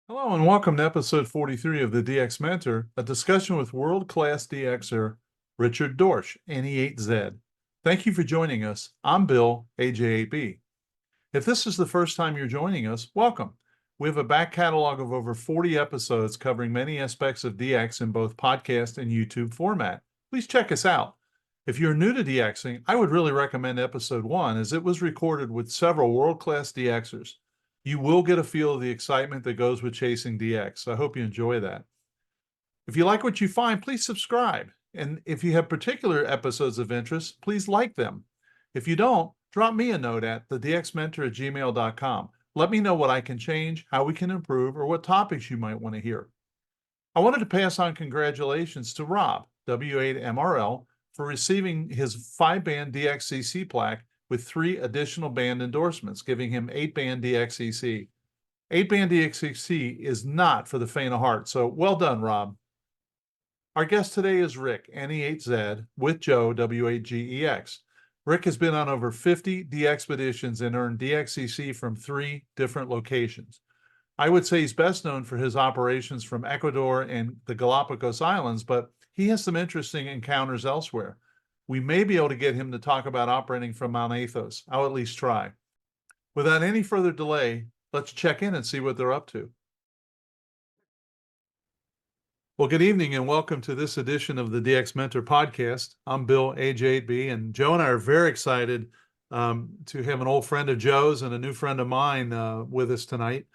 Hello and welcome to episode 43 of the DX Mentor, a discussion with world-class DXer Richard Dorsch, NE8Z. Thank you for joining us. I'm Bill, AJ8B. If this is the first time you're joining us, welcome. We have a back catalog of over 40 episodes covering many aspects of DX in both podcast and YouTube format. Please check us out. If you're new to DXing, I would really recommend episode 1 as it was recorded with several world-class DXers. You will get a feel of the excitement that goes with chasing DX. I hope you enjoy that. If you like what you find, please subscribe. And if you have particular episodes of interest, please like them. If you don't, drop me a note at thedxmentor@gmail.com. Let me know what I can change, how we can improve, or what topics you might want to hear. I wanted to pass on congratulations to Rob, W8MRL, for receiving his 5-band DXCC plaque with 3 additional band endorsements, giving him 8-band DXCC. 8-band DXCC is not for the faint of heart, so well done, Rob. Our guest today is Rick, NE8Z, with Joe, W8GEX. Rick has been on over 50 DXpeditions and earned DXCC from 3 different locations. I would say he's best known for his operations from Ecuador and the Galapagos Islands, but he has some interesting encounters elsewhere. We may be able to get him to talk about operating from Mount Athos. I'll at least try. Without any further delay, let's check in and see what they're up to. Well, good evening and welcome to this edition of the DX Mentor podcast. I'm Bill, AJ8B, and Joe and I are very excited to have an old friend of Joe's and a new friend of mine with us tonight.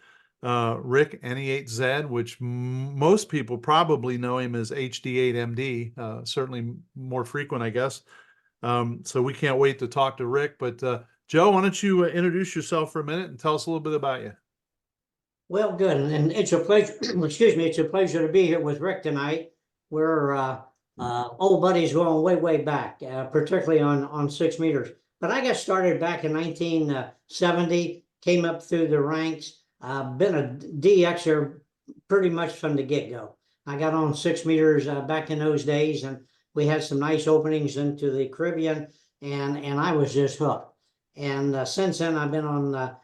Rick, NE8Z, which most people probably know him as HD8MD, certainly more frequent, I guess. So we can't wait to talk to Rick. But Joe, why don't you introduce yourself for a minute and tell us a little bit about you? Well, good, and it's a pleasure. Excuse me, it's a pleasure to be here with Rick tonight. We're old buddies going way back, particularly on 6 meters. But I got started back in 1970. Came up through the ranks. Been a DXer pretty much from the get-go. I got on 6 meters back in those days, and we had some nice openings into the Caribbean, and I was just hooked. And since then, I've been on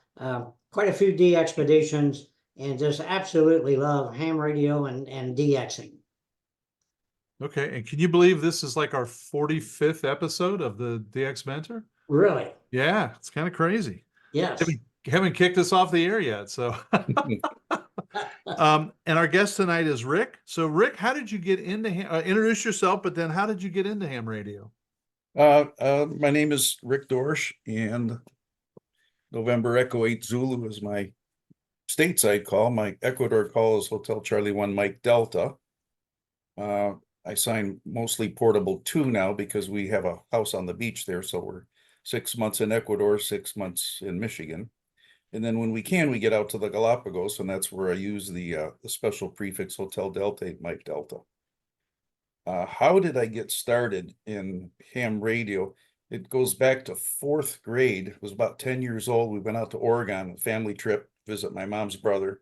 quite a few DXpeditions and just absolutely love ham radio and DXing. Okay, and can you believe this is like our 45th episode of the DX Mentor? Really? Yeah, it's kind of crazy. Yes. Haven't kicked us off the air yet, so. And our guest tonight is Rick. So Rick, how did you get into introduce yourself, but then how did you get into ham radio? My name is Rick Dorsch, and November Echo 8 Zulu is my stateside call. My Ecuador call is Hotel Charlie 1 Mike Delta. I sign mostly portable 2 now because we have a house on the beach there, so we're 6 months in Ecuador, 6 months in Michigan. And then when we can, we get out to the Galapagos, and that's where I use the special prefix Hotel Delta 8 Mike Delta. How did I get started in ham radio? It goes back to 4th grade. It was about 10 years old. We went out to Oregon, a family trip, visit my mom's brother.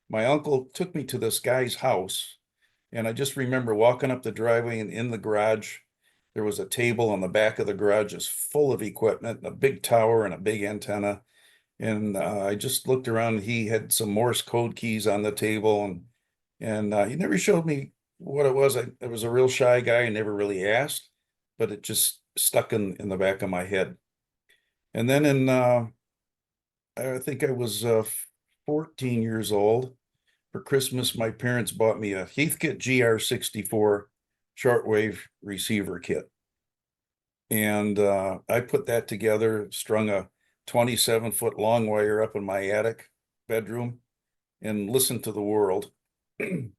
My uncle took me to this guy's house, and I just remember walking up the driveway, and in the garage, there was a table on the back of the garage just full of equipment, and a big tower and a big antenna. And I just looked around, and he had some Morse code keys on the table, and he never showed me what it was. I was a real shy guy and never really asked, but it just stuck in the back of my head. And then I think I was 14 years old. For Christmas, my parents bought me a Heathkit GR64 shortwave receiver kit. And I put that together, strung a 27-foot long wire up in my attic bedroom, and listened to the world. And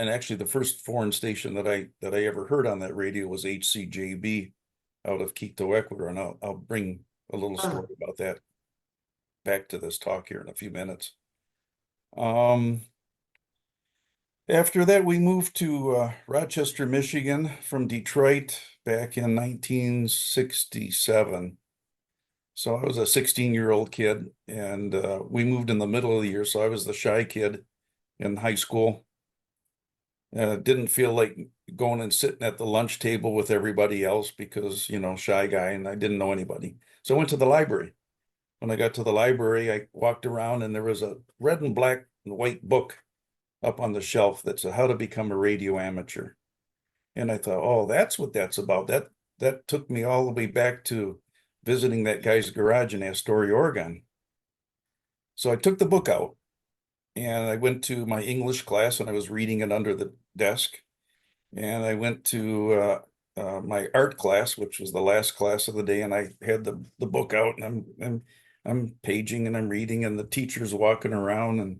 actually, the first foreign station that I ever heard on that radio was HCJB out of Quito, Ecuador. And I'll bring a little story about that back to this talk here in a few minutes. After that, we moved to Rochester, Michigan from Detroit back in 1967. So I was a 16-year-old kid, and we moved in the middle of the year. So I was the shy kid in high school. Didn't feel like going and sitting at the lunch table with everybody else because, shy guy, and I didn't know anybody. So I went to the library, when I got to the library, I walked around and there was a red and black and white book up on the shelf that said how to become a radio amateur. And I thought, oh, that's what that's about. That took me all the way back to visiting that guy's garage in Astoria, Oregon. So I took the book out and I went to my English class and I was reading it under the desk. And I went to my art class, which was the last class of the day, and I had the book out and I'm paging and I'm reading, and the teacher's walking around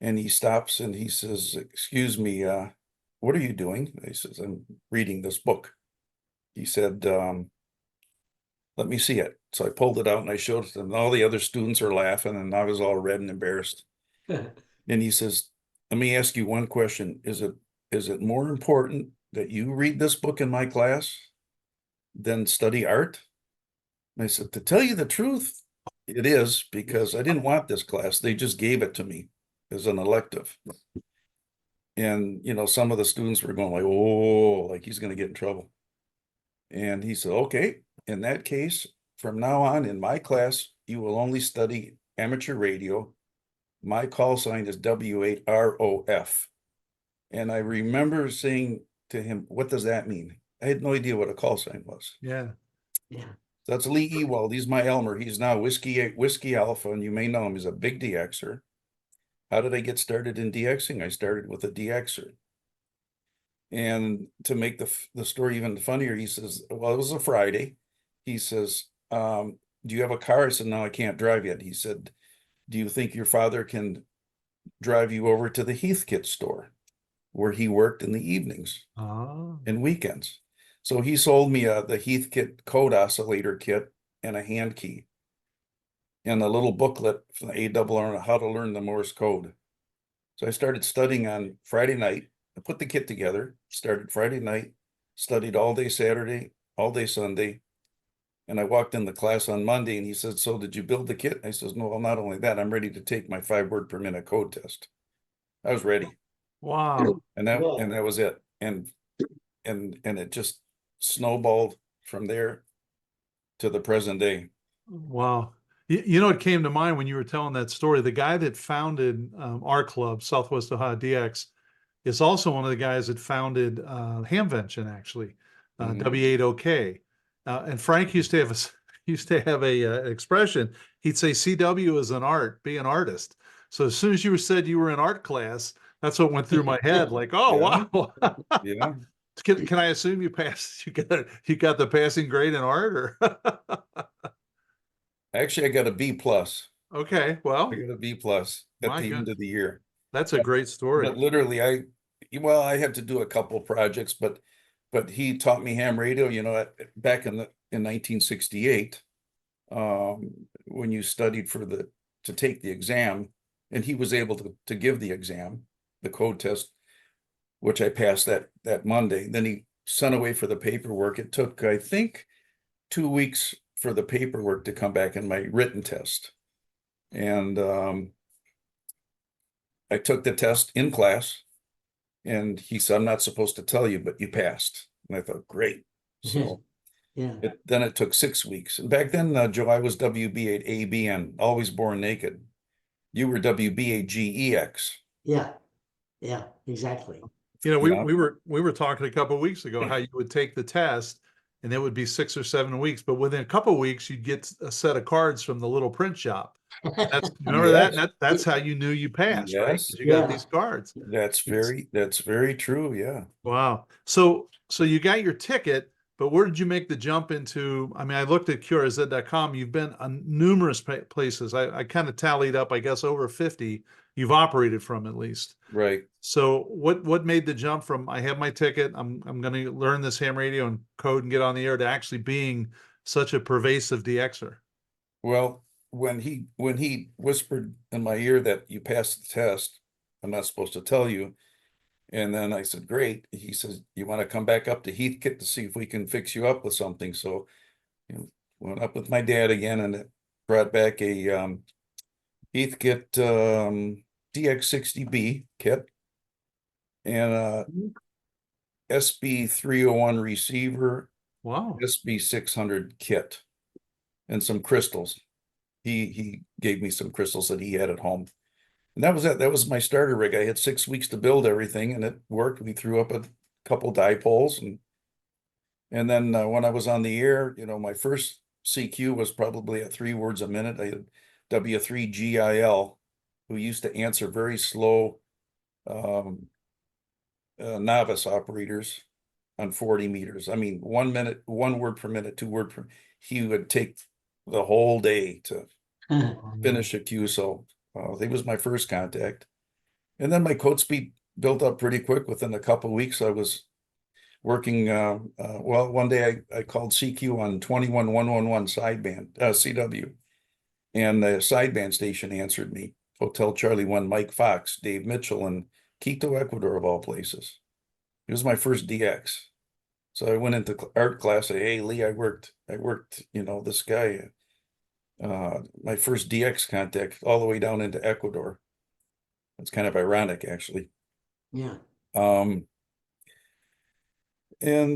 and he stops and he says, "Excuse me, what are you doing?" He says, "I'm reading this book." He said, "Let me see it." So I pulled it out and I showed it to him. And all the other students are laughing and I was all red and embarrassed. And he says, "Let me ask you one question. Is it more important that you read this book in my class than study art?" And I said, "To tell you the truth, it is, because I didn't want this class. They just gave it to me as an elective." And, you know, some of the students were going like, "Oh, like he's going to get in trouble." And he said, "Okay, in that case, from now on in my class, you will only study amateur radio. My call sign is W8ROF." And I remember saying to him, "What does that mean?" I had no idea what a call sign was. Yeah. Yeah. That's Lee Ewald. He's my Elmer. He's now Whiskey Alpha, and you may know him. He's a big DXer. How did I get started in DXing? I started with a DXer. And to make the story even funnier, he says, well, it was a Friday. He says, "Do you have a car?" I said, "No, I can't drive yet." He said, "Do you think your father can drive you over to the Heathkit store where he worked in the evenings Oh. and weekends?" So he sold me the Heathkit code oscillator kit and a hand key and a little booklet from the ARR on how to learn the Morse code. So I started studying on Friday night. I put the kit together, started Friday night, studied all day Saturday, all day Sunday. And I walked in the class on Monday and he said, "So did you build the kit?" I says, "No, well, not only that, I'm ready to take my 5-word per minute code test." I was ready. Wow. And that was it. And it just snowballed from there to the present day. Wow. You know, it came to mind when you were telling that story. The guy that founded our club, Southwest Ohio DX, is also one of the guys that founded Hamvention, actually, W8OK. And Frank used to have a expression. He'd say, "CW is an art, be an artist." So as soon as you said you were in art class, that's what went through my head. Like, oh, Yeah. wow. Yeah. Can I assume you passed? You got the passing grade in art, or? Actually, I got a B plus. Okay, well, I got a B plus at my the end goodness, of the year. that's a great story. But literally, I had to do a couple projects, but he taught me ham radio, you know, back in 1968, when you studied to take the exam, and he was able to give the exam, the code test, which I passed that Monday. Then he sent away for the paperwork. It took, I think, 2 weeks for the paperwork to come back in my written test. And I took the test in class, and he said, "I'm not supposed to tell you, but you passed." And I thought, great. So Yeah. then it took 6 weeks. And back then, Joe, I was WB8ABN, always born naked. You were WB8GEX. Yeah. Yeah. Exactly. You know, Yeah. we were talking a couple of weeks ago how you would take the test and it would be 6 or 7 weeks, but within a couple of weeks you'd get a set of cards from the little print shop. Remember that? Yes. That's how you knew you passed, right? Yes. 'Cause you got Yeah. these cards. That's very true. Yeah. Wow. So you got your ticket, but where did you make the jump into? I mean, I looked at QRZ.com. You've been on numerous places. I kind of tallied up, I guess, over 50 you've operated from, at least. Right. So what made the jump from I have my ticket, I'm going to learn this ham radio and code and get on the air, to actually being such a pervasive DXer? Well, when he whispered in my ear that you passed the test, I'm not supposed to tell you. And then I said, great. He says, "You want to come back up to Heathkit to see if we can fix you up with something?" So, you know, went up with my dad again and brought back a Heathkit DX60B kit and a SB301 receiver, Wow. SB600 kit, and some crystals. he gave me some crystals that he had at home. And that was it. That was my starter rig. I had 6 weeks to build everything, and it worked. We threw up a couple dipoles, and then when I was on the air, my first CQ was probably at 3 words a minute. I had W3GIL, who used to answer very slow novice operators on 40 meters. I mean, 1 minute, 1 word per minute, 2 word per. He would take the whole day to finish a Q. So he was my first contact, and then my code speed built up pretty quick. Within a couple of weeks, I was working. Well, one day I called CQ on 21111 sideband CW, and the sideband station answered me. Hotel Charlie 1 Mike Fox, Dave Mitchell in Quito, Ecuador, of all places. It was my first DX. So I went into art class. I, hey Lee, I worked, this guy, my first DX contact all the way down into Ecuador. It's kind of ironic, actually. Yeah. And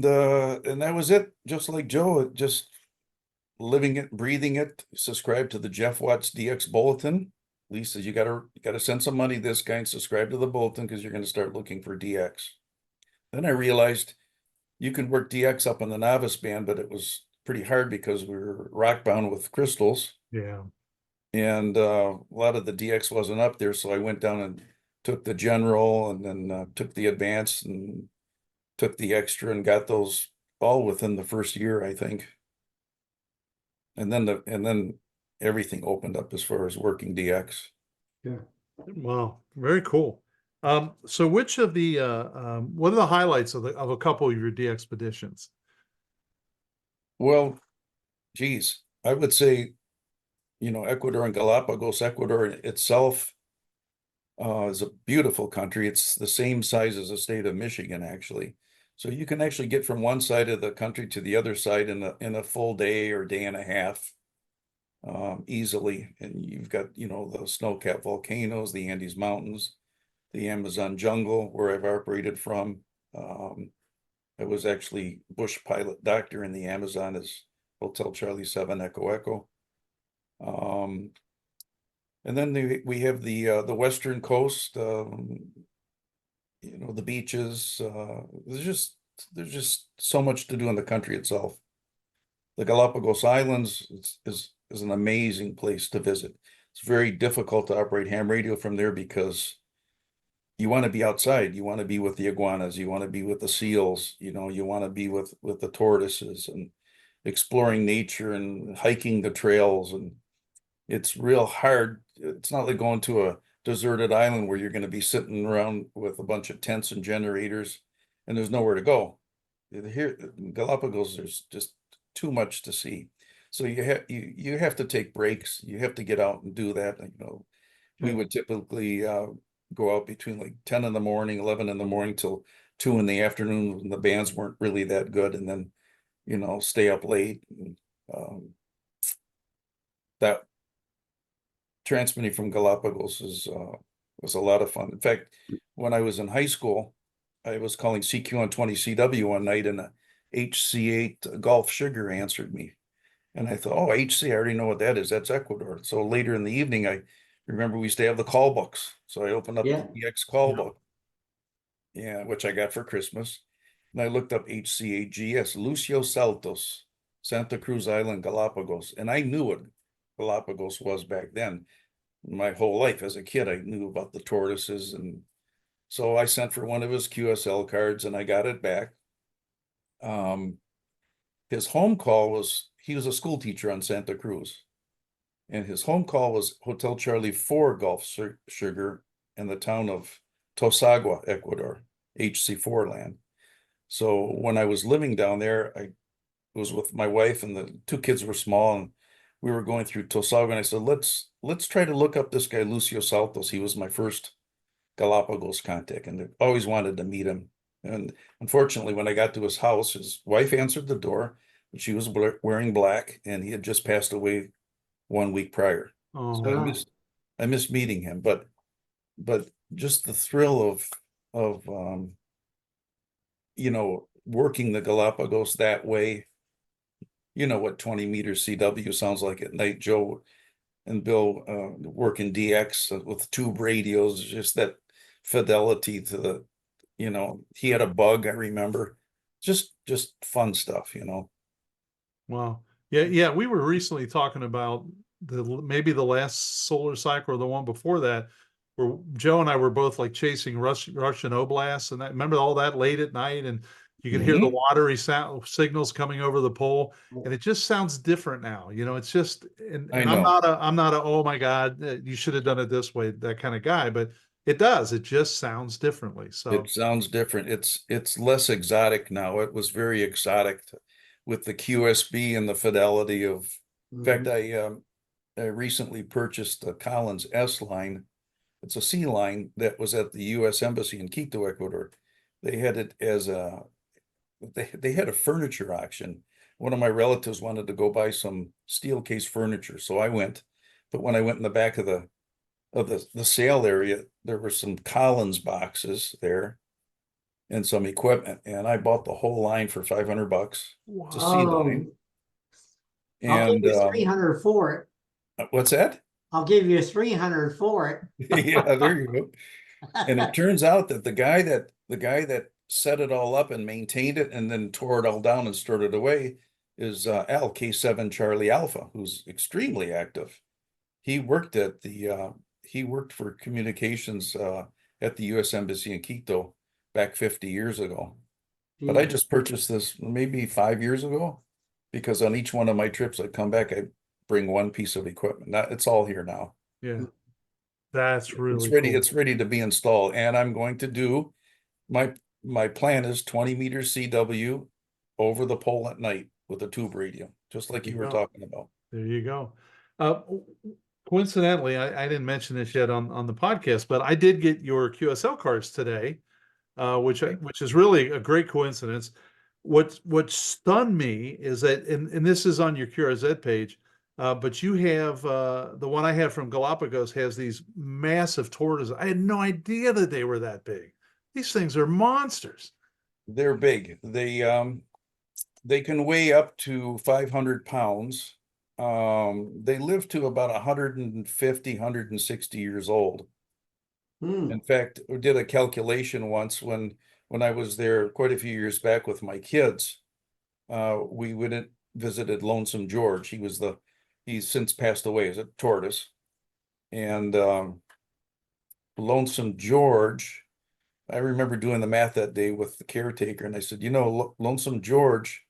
that was it. Just like Joe, just living it, breathing it. Subscribe to the Jeff Watts DX Bulletin. Lee says you gotta send some money to this guy and subscribe to the bulletin because you're gonna start looking for DX. Then I realized you can work DX up on the novice band, but it was pretty hard because we were rock bound with crystals. Yeah. And a lot of the DX wasn't up there, so I went down and took the general, and then took the advanced, and took the extra, and got those all within the first year, I think. And then everything opened up as far as working DX. Sure. Wow, very cool. So which of the what are the highlights of a couple of your DXpeditions? Well, geez, I would say, Ecuador and Galapagos. Ecuador itself is a beautiful country. It's the same size as the state of Michigan, actually. So you can actually get from one side of the country to the other side in a full day or day and a half, easily. And you've got, the snow-capped volcanoes, the Andes Mountains, the Amazon jungle, where I've operated from. I was actually bush pilot doctor in the Amazon as Hotel Charlie 7 Echo Echo. And then we have the western coast, the beaches. There's just so much to do in the country itself. The Galapagos Islands is an amazing place to visit. It's very difficult to operate ham radio from there because you want to be outside. You want to be with the iguanas. You want to be with the seals. You want to be with the tortoises and exploring nature and hiking the trails. And it's real hard. It's not like going to a deserted island where you're going to be sitting around with a bunch of tents and generators and there's nowhere to go. Here in Galapagos, there's just too much to see. So you have to take breaks. You have to get out and do that. We would typically go out between like 10 in the morning, 11 in the morning till 2 in the afternoon when the bands weren't really that good, and then stay up late. And, that transmitting from Galapagos was a lot of fun. In fact, when I was in high school, I was calling CQ on 20 CW one night, and a HC8 Gulf Sugar answered me. And I thought, oh, HC, I already know what that is. That's Ecuador. So later in the evening, I remember we used to have the call books. So I opened up the DX call book, which I got for Christmas. And I looked up HC8GS, Lucio Saltos, Santa Cruz Island, Galapagos. And I knew what Galapagos was back then. My whole life as a kid, I knew about the tortoises. And so I sent for one of his QSL cards and I got it back. His home call was, he was a school teacher on Santa Cruz. And his home call was Hotel Charlie 4 Gulf Sugar in the town of Tosagua, Ecuador, HC4 land. So when I was living down there, I was with my wife and the 2 kids were small, and we were going through Tosagua, and I said, let's try to look up this guy, Lucio Saltos. He was my first Galapagos contact, and I always wanted to meet him. And unfortunately, when I got to his house, his wife answered the door, and she was wearing black, and he had just passed away 1 week prior. Oh, So I missed meeting him, but just the thrill of working the Galapagos that way. What 20 meters CW sounds like at night, Joe. and Bill working DX with tube radios, just that fidelity to the, you know, he had a bug, I remember. Just fun stuff, you know. Wow. Yeah. We were recently talking about maybe the last solar cycle or the one before that, where Joe and I were both like chasing Russian oblasts, and remember all that late at night, and you could hear the watery sound signals coming over the pole, and it just sounds different now. You know, it's just, and I I'm know. not a, oh my God, you should have done it this way, that kind of guy, but it does. It just sounds differently. So It sounds different. It's less exotic now. It was very exotic with the QSB and the fidelity of. In fact, I recently purchased a Collins S line. It's a C line that was at the U.S. Embassy in Quito, Ecuador. They had it as they had a furniture auction. One of my relatives wanted to go buy some steel case furniture, so I went. But when I went in the back of the sale area, there were some Collins boxes there and some equipment, and I bought the whole line for $500. It's a C line. I'll give And you 300 for it. what's that? I'll give you 300 for it. Yeah, there you go. And it turns out that the guy that set it all up and maintained it and then tore it all down and stored it away is Al K7 Charlie Alpha, who's extremely active. He worked for communications at the U.S. Embassy in Quito back 50 years ago. But I just purchased this maybe 5 years ago, because on each one of my trips I come back, I bring one piece of equipment. It's all here now. yeah, that's really It's ready. cool. It's ready to be installed, and I'm going to do my plan is 20 meters CW over the pole at night with a tube radio, just like you were talking about. There you go. Coincidentally, I didn't mention this yet on the podcast, but I did get your QSL cards today, which is really a great coincidence. What stunned me is that, and this is on your QRZ page, but you have the one I have from Galapagos has these massive tortoises. I had no idea that they were that big. These things are monsters. They're big. They can weigh up to 500 pounds. They live to about 150, 160 years old. In fact, we did a calculation once when I was there quite a few years back with my kids. We went and visited Lonesome George. He's since passed away as a tortoise. And Lonesome George, I remember doing the math that day with the caretaker, and I said, you know, Lonesome George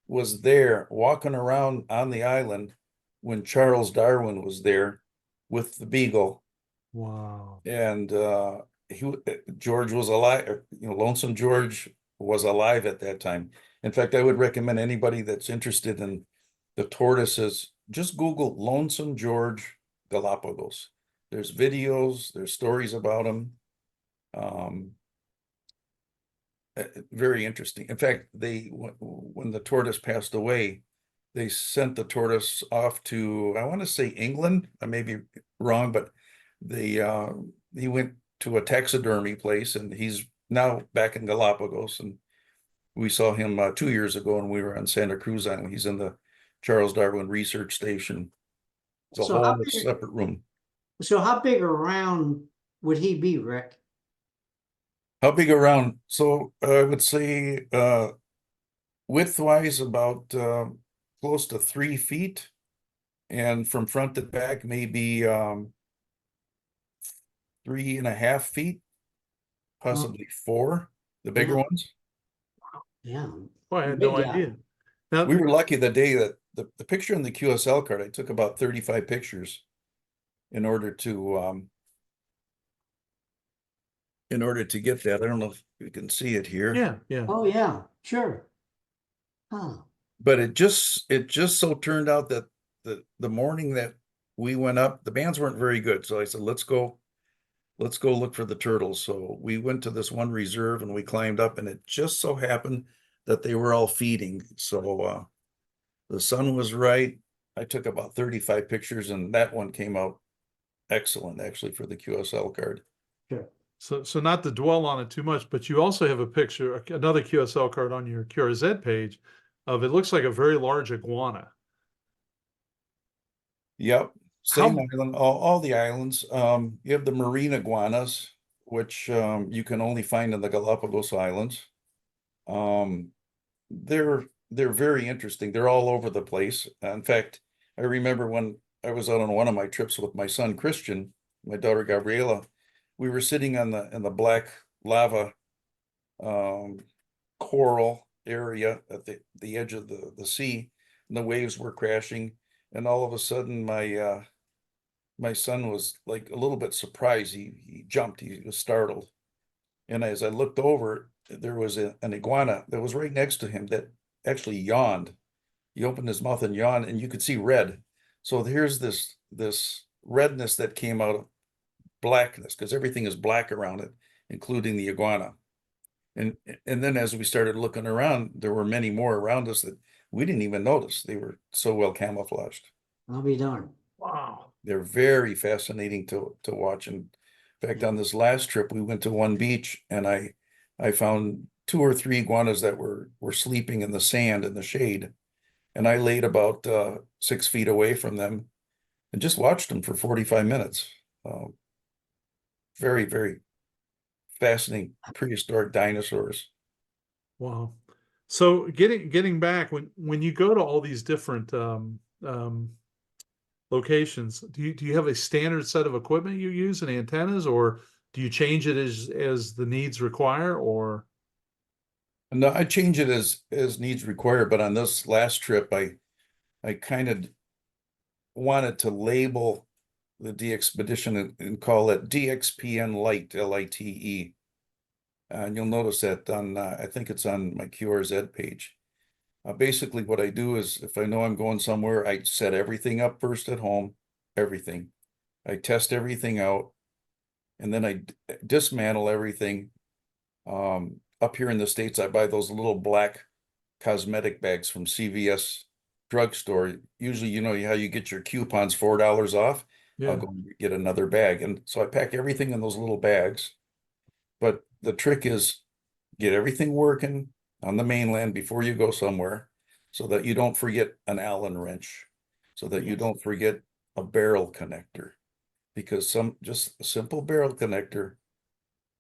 was there walking around on the island when Charles Darwin was there with the beagle. Wow. And George was alive, you know, Lonesome George was alive at that time. In fact, I would recommend anybody that's interested in the tortoises, just Google Lonesome George Galapagos. There's videos, there's stories about him. Very interesting. In fact, when the tortoise passed away, they sent the tortoise off to, I want to say England. I may be wrong, but he went to a taxidermy place, and he's now back in Galapagos. And we saw him 2 years ago, and we were on Santa Cruz Island. He's in the Charles Darwin Research Station. It's a whole separate room. So how big around would he be, Rick? How big around? So I would say width-wise about close to 3 feet, and from front to back maybe 3.5 feet, possibly 4, the bigger ones. Yeah. Well, I had no idea. Now, we were lucky the day that the picture in the QSL card, I took about 35 pictures in order to get that. I don't know if you can see it here. Yeah. Oh yeah, sure. Huh. But it just so turned out that the morning that we went up, the bands weren't very good. So I said, let's go look for the turtles. So we went to this one reserve and we climbed up, and it just so happened that they were all feeding. So the sun was right. I took about 35 pictures, and that one came out excellent, actually, for the QSL card. Sure. So not to dwell on it too much, but you also have a picture, another QSL card on your QRZ page of, it looks like a very large iguana. Yep. Same island, all the islands. You have the marine iguanas, which you can only find in the Galapagos Islands. Um, they're very interesting. They're all over the place. In fact, I remember when I was out on one of my trips with my son Christian, my daughter Gabriela, we were sitting on the black lava coral area at the edge of the sea, and the waves were crashing, and all of a sudden my son was like a little bit surprised. He jumped, he was startled. And as I looked over, there was an iguana that was right next to him that actually yawned. He opened his mouth and yawned, and you could see red. So here's this redness that came out of blackness, because everything is black around it, including the iguana. And then as we started looking around, there were many more around us that we didn't even notice. They were so well camouflaged. I'll be darned. Wow. They're very fascinating to watch. And in fact, on this last trip, we went to one beach, and I found 2 or 3 iguanas that were sleeping in the sand in the shade. And I laid about 6 feet away from them and just watched them for 45 minutes. Very, very fascinating prehistoric dinosaurs. Wow. So getting back, when you go to all these different locations, do you have a standard set of equipment you use and antennas, or do you change it as the needs require, or? No, I change it as needs require, but on this last trip, I kind of wanted to label the DXpedition and call it DXPN Lite, LITE. And you'll notice that on, I think it's on my QRZ page. Basically what I do is, if I know I'm going somewhere, I set everything up first at home, everything. I test everything out, and then I dismantle everything. Up here in the States, I buy those little black cosmetic bags from CVS drugstore. Usually, you know how you get your coupons $4 off. Yeah. I'll go get another bag. And so I pack everything in those little bags. But the trick is get everything working on the mainland before you go somewhere, so that you don't forget an Allen wrench, so that you don't forget a barrel connector, because just a simple barrel connector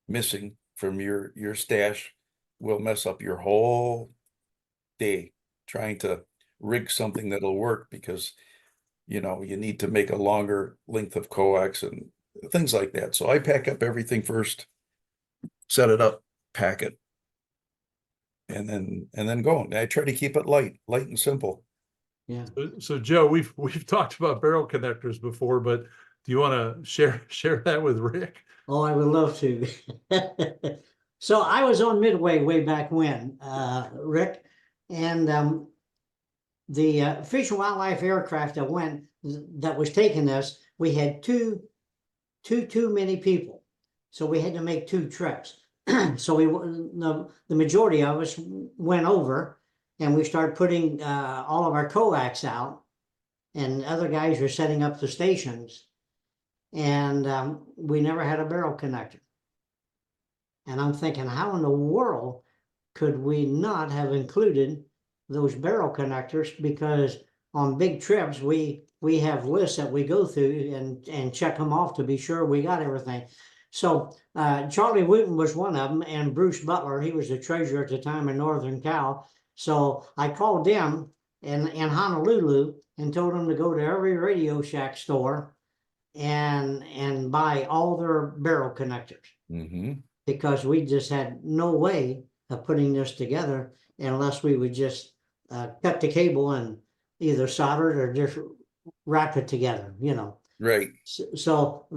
missing from your stash will mess up your whole day trying to rig something that'll work, because you need to make a longer length of coax and things like that. So I pack up everything first, set it up, pack it, and then go. And I try to keep it light and simple. Yeah. So Joe, we've talked about barrel connectors before, but do you want to share that with Rick? Oh, I would love to. So I was on Midway way back when, Rick, and the Fish and Wildlife aircraft that was taking us, we had too many people, so we had to make 2 trips. So the majority of us went over, and we started putting all of our coax out, and other guys were setting up the stations, and we never had a barrel connector. And I'm thinking, how in the world could we not have included those barrel connectors? Because on big trips, we have lists that we go through and check them off to be sure we got everything. So Charlie Wooten was one of them, and Bruce Butler, he was the treasurer at the time in Northern Cal. So I called them in Honolulu and told them to go to every Radio Shack store and buy all their barrel connectors. Mm-hmm. Because we just had no way of putting this together unless we would just cut the cable and either solder it or just wrap it together, Right. So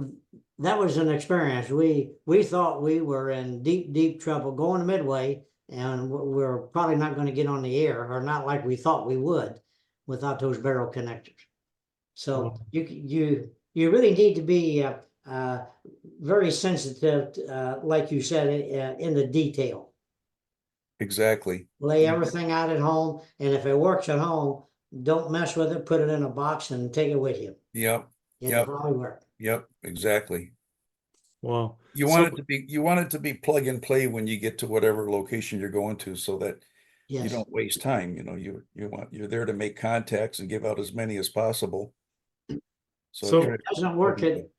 that was an experience. We thought we were in deep trouble going to Midway, and we're probably not going to get on the air, or not like we thought we would, without those barrel connectors. So Wow. you really need to be very sensitive, like you said, in the detail. Exactly. Lay everything out at home, and if it works at home, don't mess with it. Put it in a box and take it with you. Yep. It'll probably work. Yep. Exactly. Wow. You want it to be plug and play when you get to whatever location you're going to, so that you don't waste time. You're there to make contacts and give out as many as possible. So, So- I tried-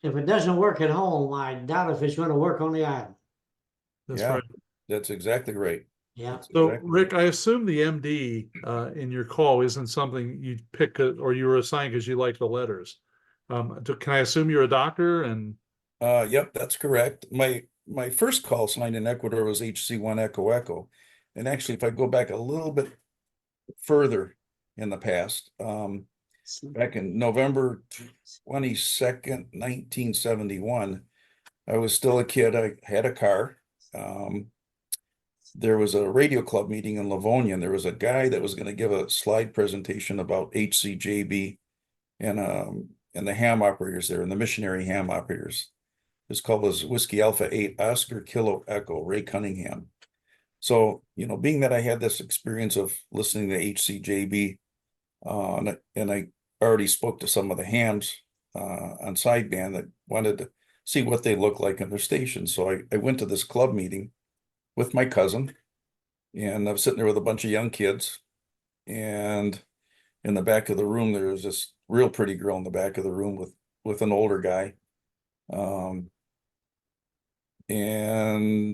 If it doesn't work at home, I doubt if it's gonna work on the island. That's yeah, right. that's exactly right. Yeah. That's So exactly Rick, right. I assume the MD in your call isn't something you pick or you were assigned because you like the letters. Can I assume you're a doctor and Yep, that's correct. My first call sign in Ecuador was HC1 Echo Echo. And actually, if I go back a little bit further in the past, back in November 22nd, 1971, I was still a kid. I had a car. There was a radio club meeting in Livonia, and there was a guy that was going to give a slide presentation about HCJB and the ham operators there, and the missionary ham operators. His call was Whiskey Alpha 8 Oscar Kilo Echo, Ray Cunningham. So, being that I had this experience of listening to HCJB, and I already spoke to some of the hams on sideband that wanted to see what they look like in their station. So I went to this club meeting with my cousin, and I was sitting there with a bunch of young kids. And in the back of the room, there was this real pretty girl in the back of the room with an older guy. When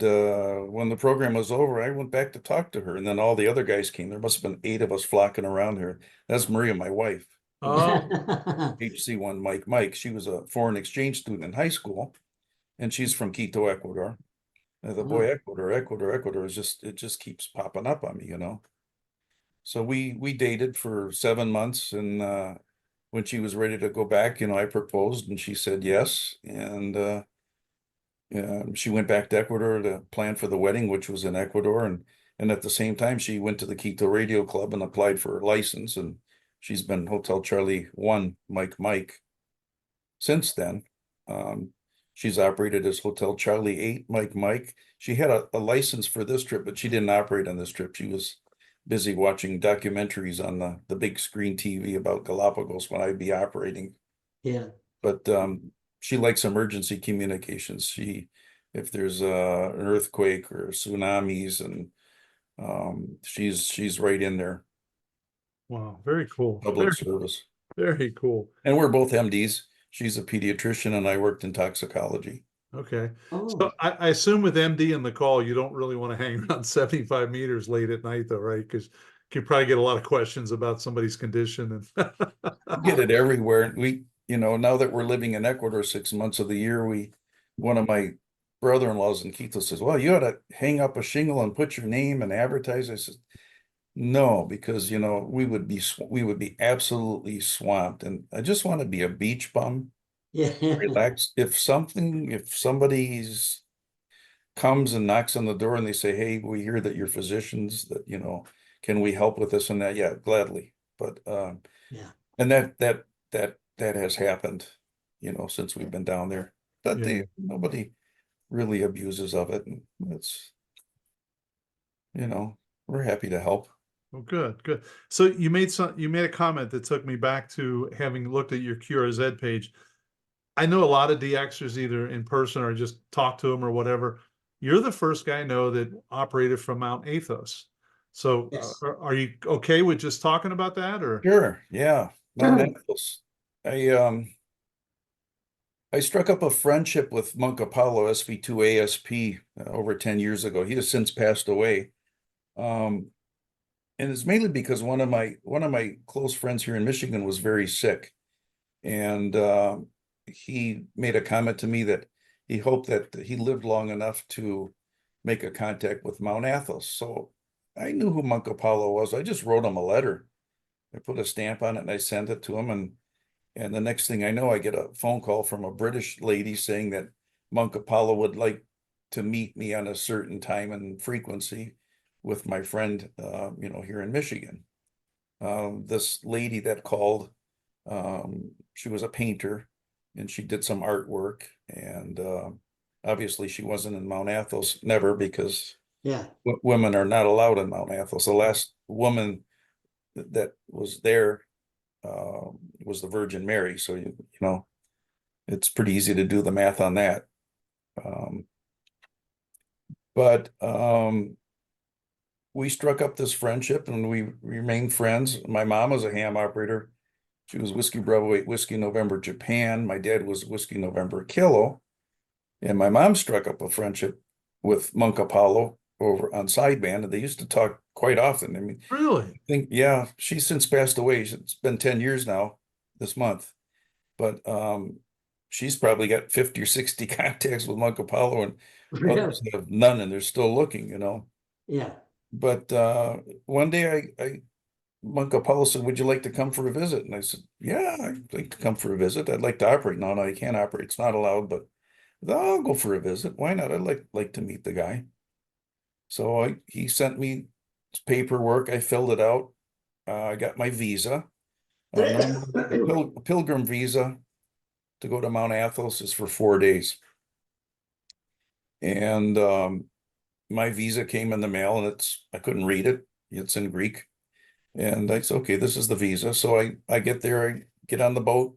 the program was over, I went back to talk to her, and then all the other guys came. There must have been 8 of us flocking around her. That's Maria, my wife. HC1 Mike. She was a foreign exchange student in high school, and she's from Quito, Ecuador. And the boy, Ecuador is it just keeps popping up on me, So we dated for 7 months, and when she was ready to go back, I proposed, and she said yes. And she went back to Ecuador to plan for the wedding, which was in Ecuador, and at the same time she went to the Quito Radio Club and applied for her license, and she's been Hotel Charlie 1 Mike since then. She's operated as Hotel Charlie 8 Mike. She had a license for this trip, but she didn't operate on this trip. She was busy watching documentaries on the big screen TV about Galapagos when I'd be operating. Yeah. But she likes emergency communications. If there's an earthquake or tsunamis, and she's right in there. wow, very cool. Public service. Very cool. And we're both MDs. She's a pediatrician, and I worked in toxicology. Okay. Oh. So I assume with MD in the call, you don't really want to hang around 75 meters late at night though, right? Because you probably get a lot of questions about somebody's condition and Get it everywhere. We, now that we're living in Ecuador 6 months of the year, one of my brother-in-laws in Quito says, well, you ought to hang up a shingle and put your name and advertise. I said, no, because, we would be absolutely swamped. And I just want to be a beach bum, Yeah. relax. If somebody's comes and knocks on the door and they say, hey, we hear that you're physicians, that, can we help with this and that? Yeah, gladly. But, Yeah. and that has happened, since we've been down there, but Yeah. nobody really abuses of it. And it's, we're happy to help. well, good. So you made a comment that took me back to having looked at your QRZ page. I know a lot of DXers either in person or just talk to them or whatever. You're the first guy I know that operated from Mount Athos. So Yes. are you okay with just talking about that or? Sure. Yeah. Mount Athos. I struck up a friendship with Monk Apollo SV2 ASP over 10 years ago. He has since passed away. And it's mainly because one of my close friends here in Michigan was very sick. And he made a comment to me that he hoped that he lived long enough to make a contact with Mount Athos. So I knew who Monk Apollo was. I just wrote him a letter. I put a stamp on it and I sent it to him. And the next thing I know, I get a phone call from a British lady saying that Monk Apollo would like to meet me on a certain time and frequency with my friend, here in Michigan. This lady that called, she was a painter and she did some artwork, and obviously she wasn't in Mount Athos, never, because Yeah. women are not allowed in Mount Athos. The last woman that was there was the Virgin Mary. So, it's pretty easy to do the math on that. But we struck up this friendship and we remained friends. My mom was a ham operator. She was Whiskey Bravo 8, Whiskey November Japan. My dad was Whiskey November Kilo. And my mom struck up a friendship with Monk Apollo over on sideband, and they used to talk quite often. I mean, Really? yeah, she's since passed away. It's been 10 years now this month. But she's probably got 50 or 60 contacts with Monk Apollo, and Really? others have none, and they're still looking, you know. Yeah. But one day Monk Apollo said, "Would you like to come for a visit?" And I said, "Yeah, I'd like to come for a visit. I'd like to operate." No, you can't operate. It's not allowed, but I'll go for a visit. Why not? I'd like to meet the guy. So he sent me his paperwork. I filled it out. I got my visa. Normally, a pilgrim visa to go to Mount Athos is for 4 days. And my visa came in the mail, and I couldn't read it. It's in Greek. And I said, okay, this is the visa. So I get there, I get on the boat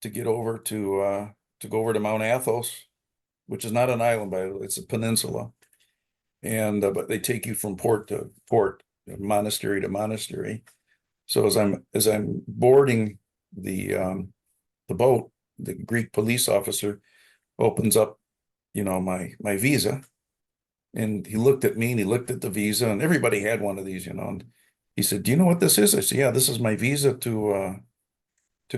to get over to go over to Mount Athos, which is not an island, by the way, it's a peninsula. And but they take you from port to port, monastery to monastery. So as I'm boarding the boat, the Greek police officer opens up, you know, my visa, and he looked at me and he looked at the visa, and everybody had one of these, you know. And he said, "Do you know what this is?" I said, "Yeah, this is my visa to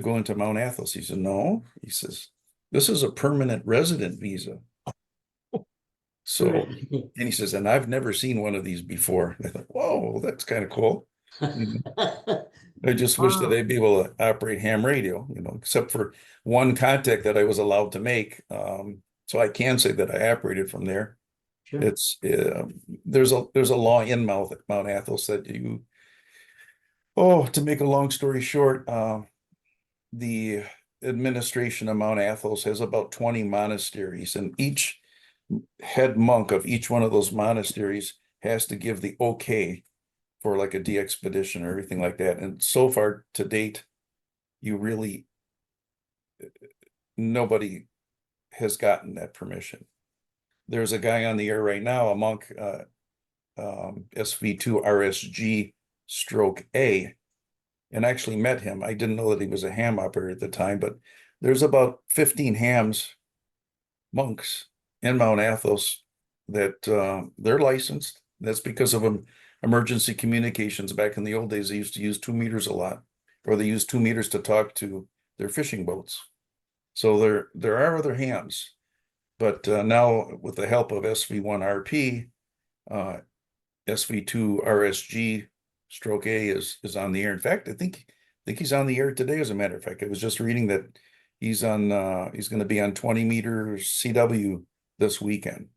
go into Mount Athos." He said, "No," he says, "this is a permanent resident visa." So, and he says, "And I've never seen one of these before." I thought, "Whoa, that's kind of cool." I just wish that Wow. I'd be able to operate ham radio, you know, except for one contact that I was allowed to make. So I can say that I operated from there. Sure. It's there's a law in Mount Athos that to make a long story short, the administration of Mount Athos has about 20 monasteries, and each head monk of each one of those monasteries has to give the okay for like a DXpedition or everything like that. And so far to date, nobody has gotten that permission. There's a guy on the air right now, a monk, SV2 RSG stroke A, and I actually met him. I didn't know that he was a ham operator at the time, but there's about 15 hams monks in Mount Athos that they're licensed. That's because of emergency communications. Back in the old days, they used to use 2 meters a lot, or they used 2 meters to talk to their fishing boats. So there are other hams, but now with the help of SV1 RP, SV2 RSG stroke A is on the air. In fact, I think he's on the air today. As a matter of fact, I was just reading that he's going to be on 20 meters CW this weekend.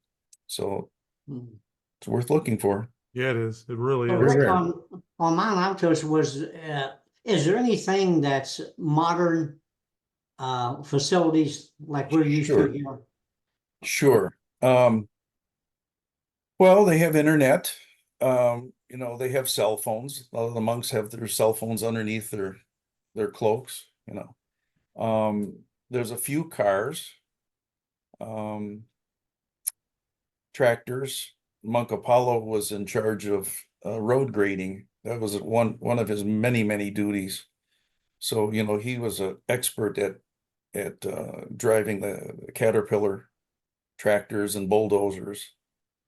So it's worth looking for. Yeah, it is. It really So is. Rick, on Mount Athos is there anything that's modern facilities like we're used to here? Sure. Well, they have internet. You know, they have cell phones. A lot of the monks have their cell phones underneath their cloaks, you know. There's a few cars, tractors. Monk Apollo was in charge of road grading. That was one of his many duties. So, you know, he was an expert at driving the Caterpillar tractors and bulldozers.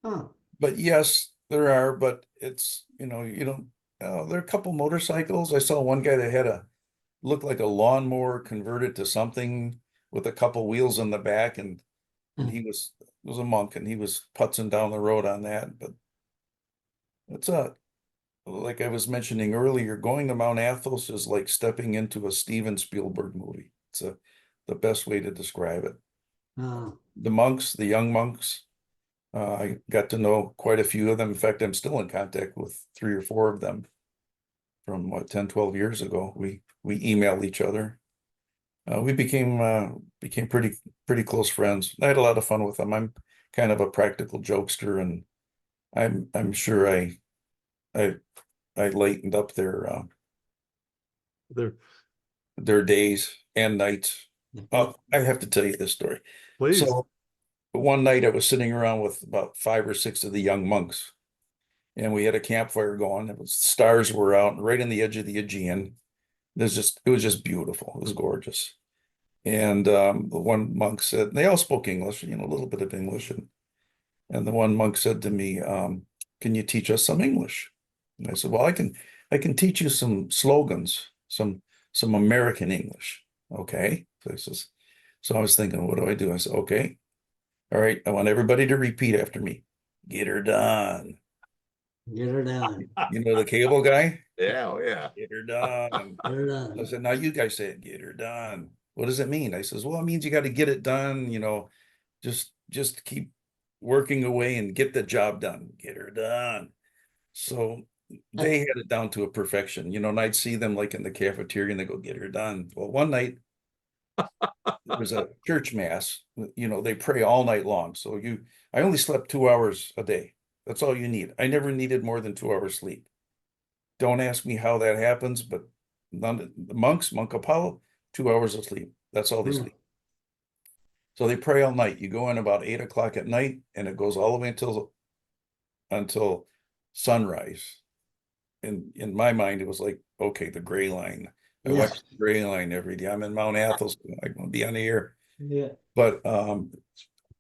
Huh. But yes, there are, but it's, you know, you don't, there are a couple motorcycles. I saw one guy that had looked like a lawnmower converted to something with a couple wheels in the back, and he was a monk, and he was putzing down the road on that. But it's like I was mentioning earlier, going to Mount Athos is like stepping into a Steven Spielberg movie. It's the best way to describe it. The monks, the young monks, I got to know quite a few of them. In fact, I'm still in contact with 3 or 4 of them from 10, 12 years ago. We email each other. We became pretty close friends. I had a lot of fun with them. I'm kind of a practical jokester, and I'm sure I lightened up their days and nights. I have to tell you this story. Please. So one night I was sitting around with about 5 or 6 of the young monks, and we had a campfire going. Stars were out right on the edge of the Aegean. it was just beautiful. It was gorgeous. And the one monk said, they all spoke English, you know, a little bit of English. And the one monk said to me, can you teach us some English? And I said, well, I can teach you some slogans, some American English. Okay. So I was thinking, what do I do? I said, okay. All right. I want everybody to repeat after me. Get her done. Get her done. You know the cable guy? Yeah, oh, yeah. Get her done. Get her I done. said, now you guys say it, get her done. What does it mean? I says, well, it means you got to get it done, you know, just keep working away and get the job done. Get her done. So they had it down to a perfection, you know, and I'd see them like in the cafeteria and they go, get her done. Well, one night there was a church mass, you know, they pray all night long. So I only slept 2 hours a day. That's all you need. I never needed more than 2 hours sleep. Don't ask me how that happens, but the monks, Monk Apollo, 2 hours of sleep. That's all they sleep. So they pray all night. You go in about 8 o'clock at night and it goes all the way until sunrise. And in my mind, it was like, okay, the gray line. I Yeah. watch the gray line every day. I'm in Mount Athos. I'm going to be on the air. Yeah. But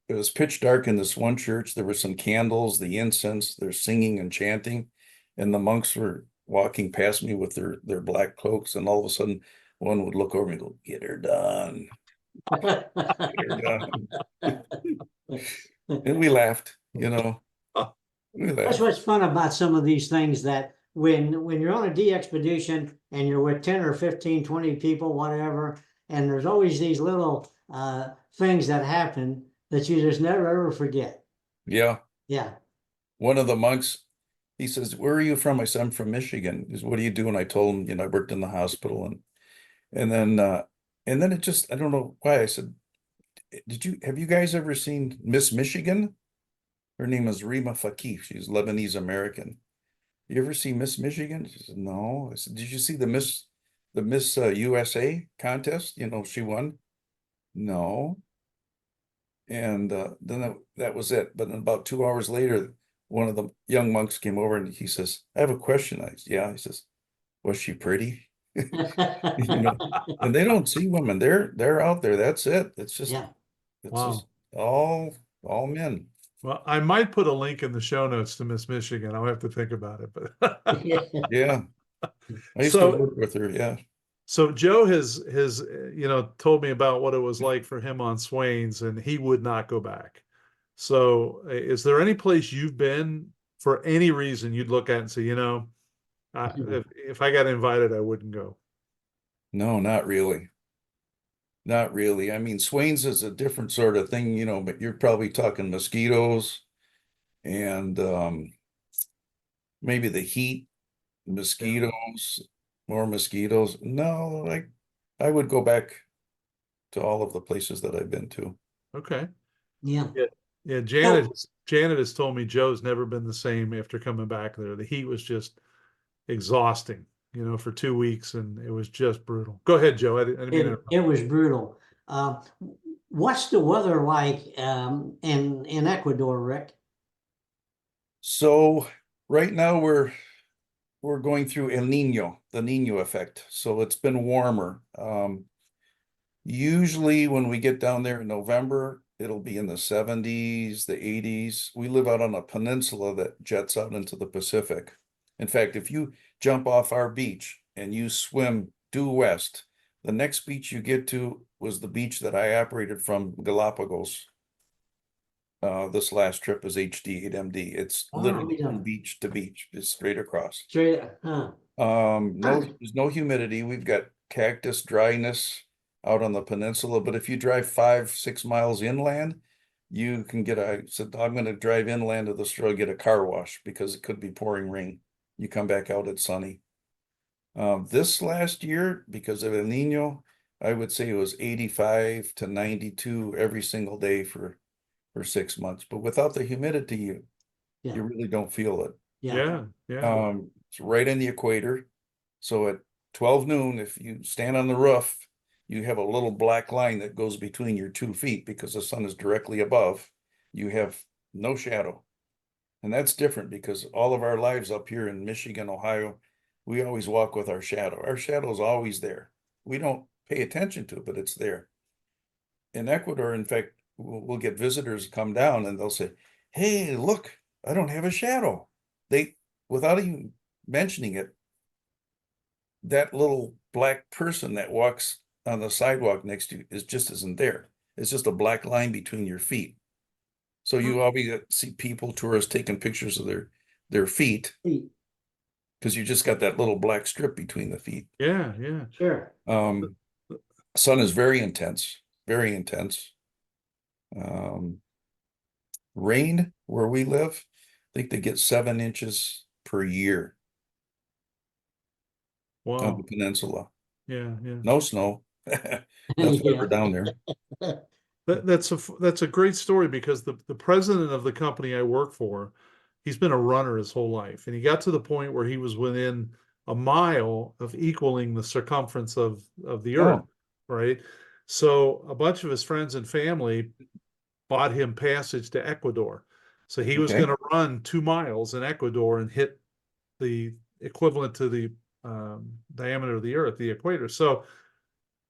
it was pitch dark in this one church. There were some candles, the incense, they're singing and chanting. And the monks were walking past me with their black cloaks. And all of a sudden, one would look over me and go, get her done. Get her done. And we laughed, you know. We That's laughed. what's fun about some of these things, that when you're on a DXpedition and you're with 10 or 15, 20 people, whatever, and there's always these little things that happen that you just never ever forget. Yeah. Yeah. One of the monks, he says, where are you from? I said, I'm from Michigan. He says, what do you do? And I told him, you know, I worked in the hospital. And then it just, I don't know why. I said, have you guys ever seen Miss Michigan? Her name is Rima Fakif. She's Lebanese American. You ever see Miss Michigan? She said, no. I said, did you see the Miss USA contest? You know, she won. No. And then that was it. But about 2 hours later, one of the young monks came over and he says, I have a question. I said, yeah. He says, was she pretty? You know, and they don't see women. They're out there. That's it. It's just, Yeah. it's Wow. just all men. Well, I might put a link in the show notes to Miss Michigan. I'll have to think about it, but Yeah. I used So- to work with her. Yeah. so Joe has you know, told me about what it was like for him on Swains, and he would not go back. So is there any place you've been for any reason you'd look at and say, you know, if I got invited, I wouldn't go? No, not really. Not really. I mean, Swains is a different sort of thing, you know, but you're probably talking mosquitoes and maybe the heat, mosquitoes, more mosquitoes. No, I would go back to all of the places that I've been to. Okay. Yeah. Yeah, Janet has told me Joe's never been the same after coming back there. The heat was just exhausting, you know, for 2 weeks, and it was just brutal. Go ahead, Joe. I didn't mean to It was brutal. What's the weather like in Ecuador, Rick? So right now we're going through El Nino, the Nino effect. So it's been warmer. Usually when we get down there in November, it'll be in the 70s, the 80s. We live out on a peninsula that jets out into the Pacific. In fact, if you jump off our beach and you swim due west, the next beach you get to was the beach that I operated from Galapagos. This last trip is HD8MD. It's Oh, literally yeah. from beach to beach, just straight across. Straight, huh? There's no humidity. We've got cactus dryness out on the peninsula, but if you drive 5-6 miles inland, you can said, I'm going to drive inland to the store, get a car wash because it could be pouring rain. You come back out, it's sunny. This last year, because of El Nino, I would say it was 85 to 92 every single day for 6 months. But without the humidity, you really don't feel it. Yeah, yeah. It's right in the equator. So at 12 noon, if you stand on the roof, you have a little black line that goes between your 2 feet because the sun is directly above. You have no shadow. And that's different because all of our lives up here in Michigan, Ohio, we always walk with our shadow. Our shadow is always there. We don't pay attention to it, but it's there. In Ecuador, in fact, we'll get visitors come down and they'll say, "Hey, look, I don't have a shadow." They, without even mentioning it, that little black person that walks on the sidewalk next to you isn't there. It's just a black line between your feet. So you always see people, tourists taking pictures of their feet because you just got that little black strip between the feet. Yeah, yeah. Sure. Sun is very intense, very intense. Rain where we live, I think they get 7 inches per year on Wow. the peninsula. Yeah, yeah. No snow. That's why Yeah. we're down there. That's a great story because the president of the company I work for, he's been a runner his whole life, and he got to the point where he was within a mile of equaling the circumference of the earth, right? So a bunch of his friends and family bought him passage to Ecuador. So he was Okay. going to run 2 miles in Ecuador and hit the equivalent to the diameter of the earth, the equator. So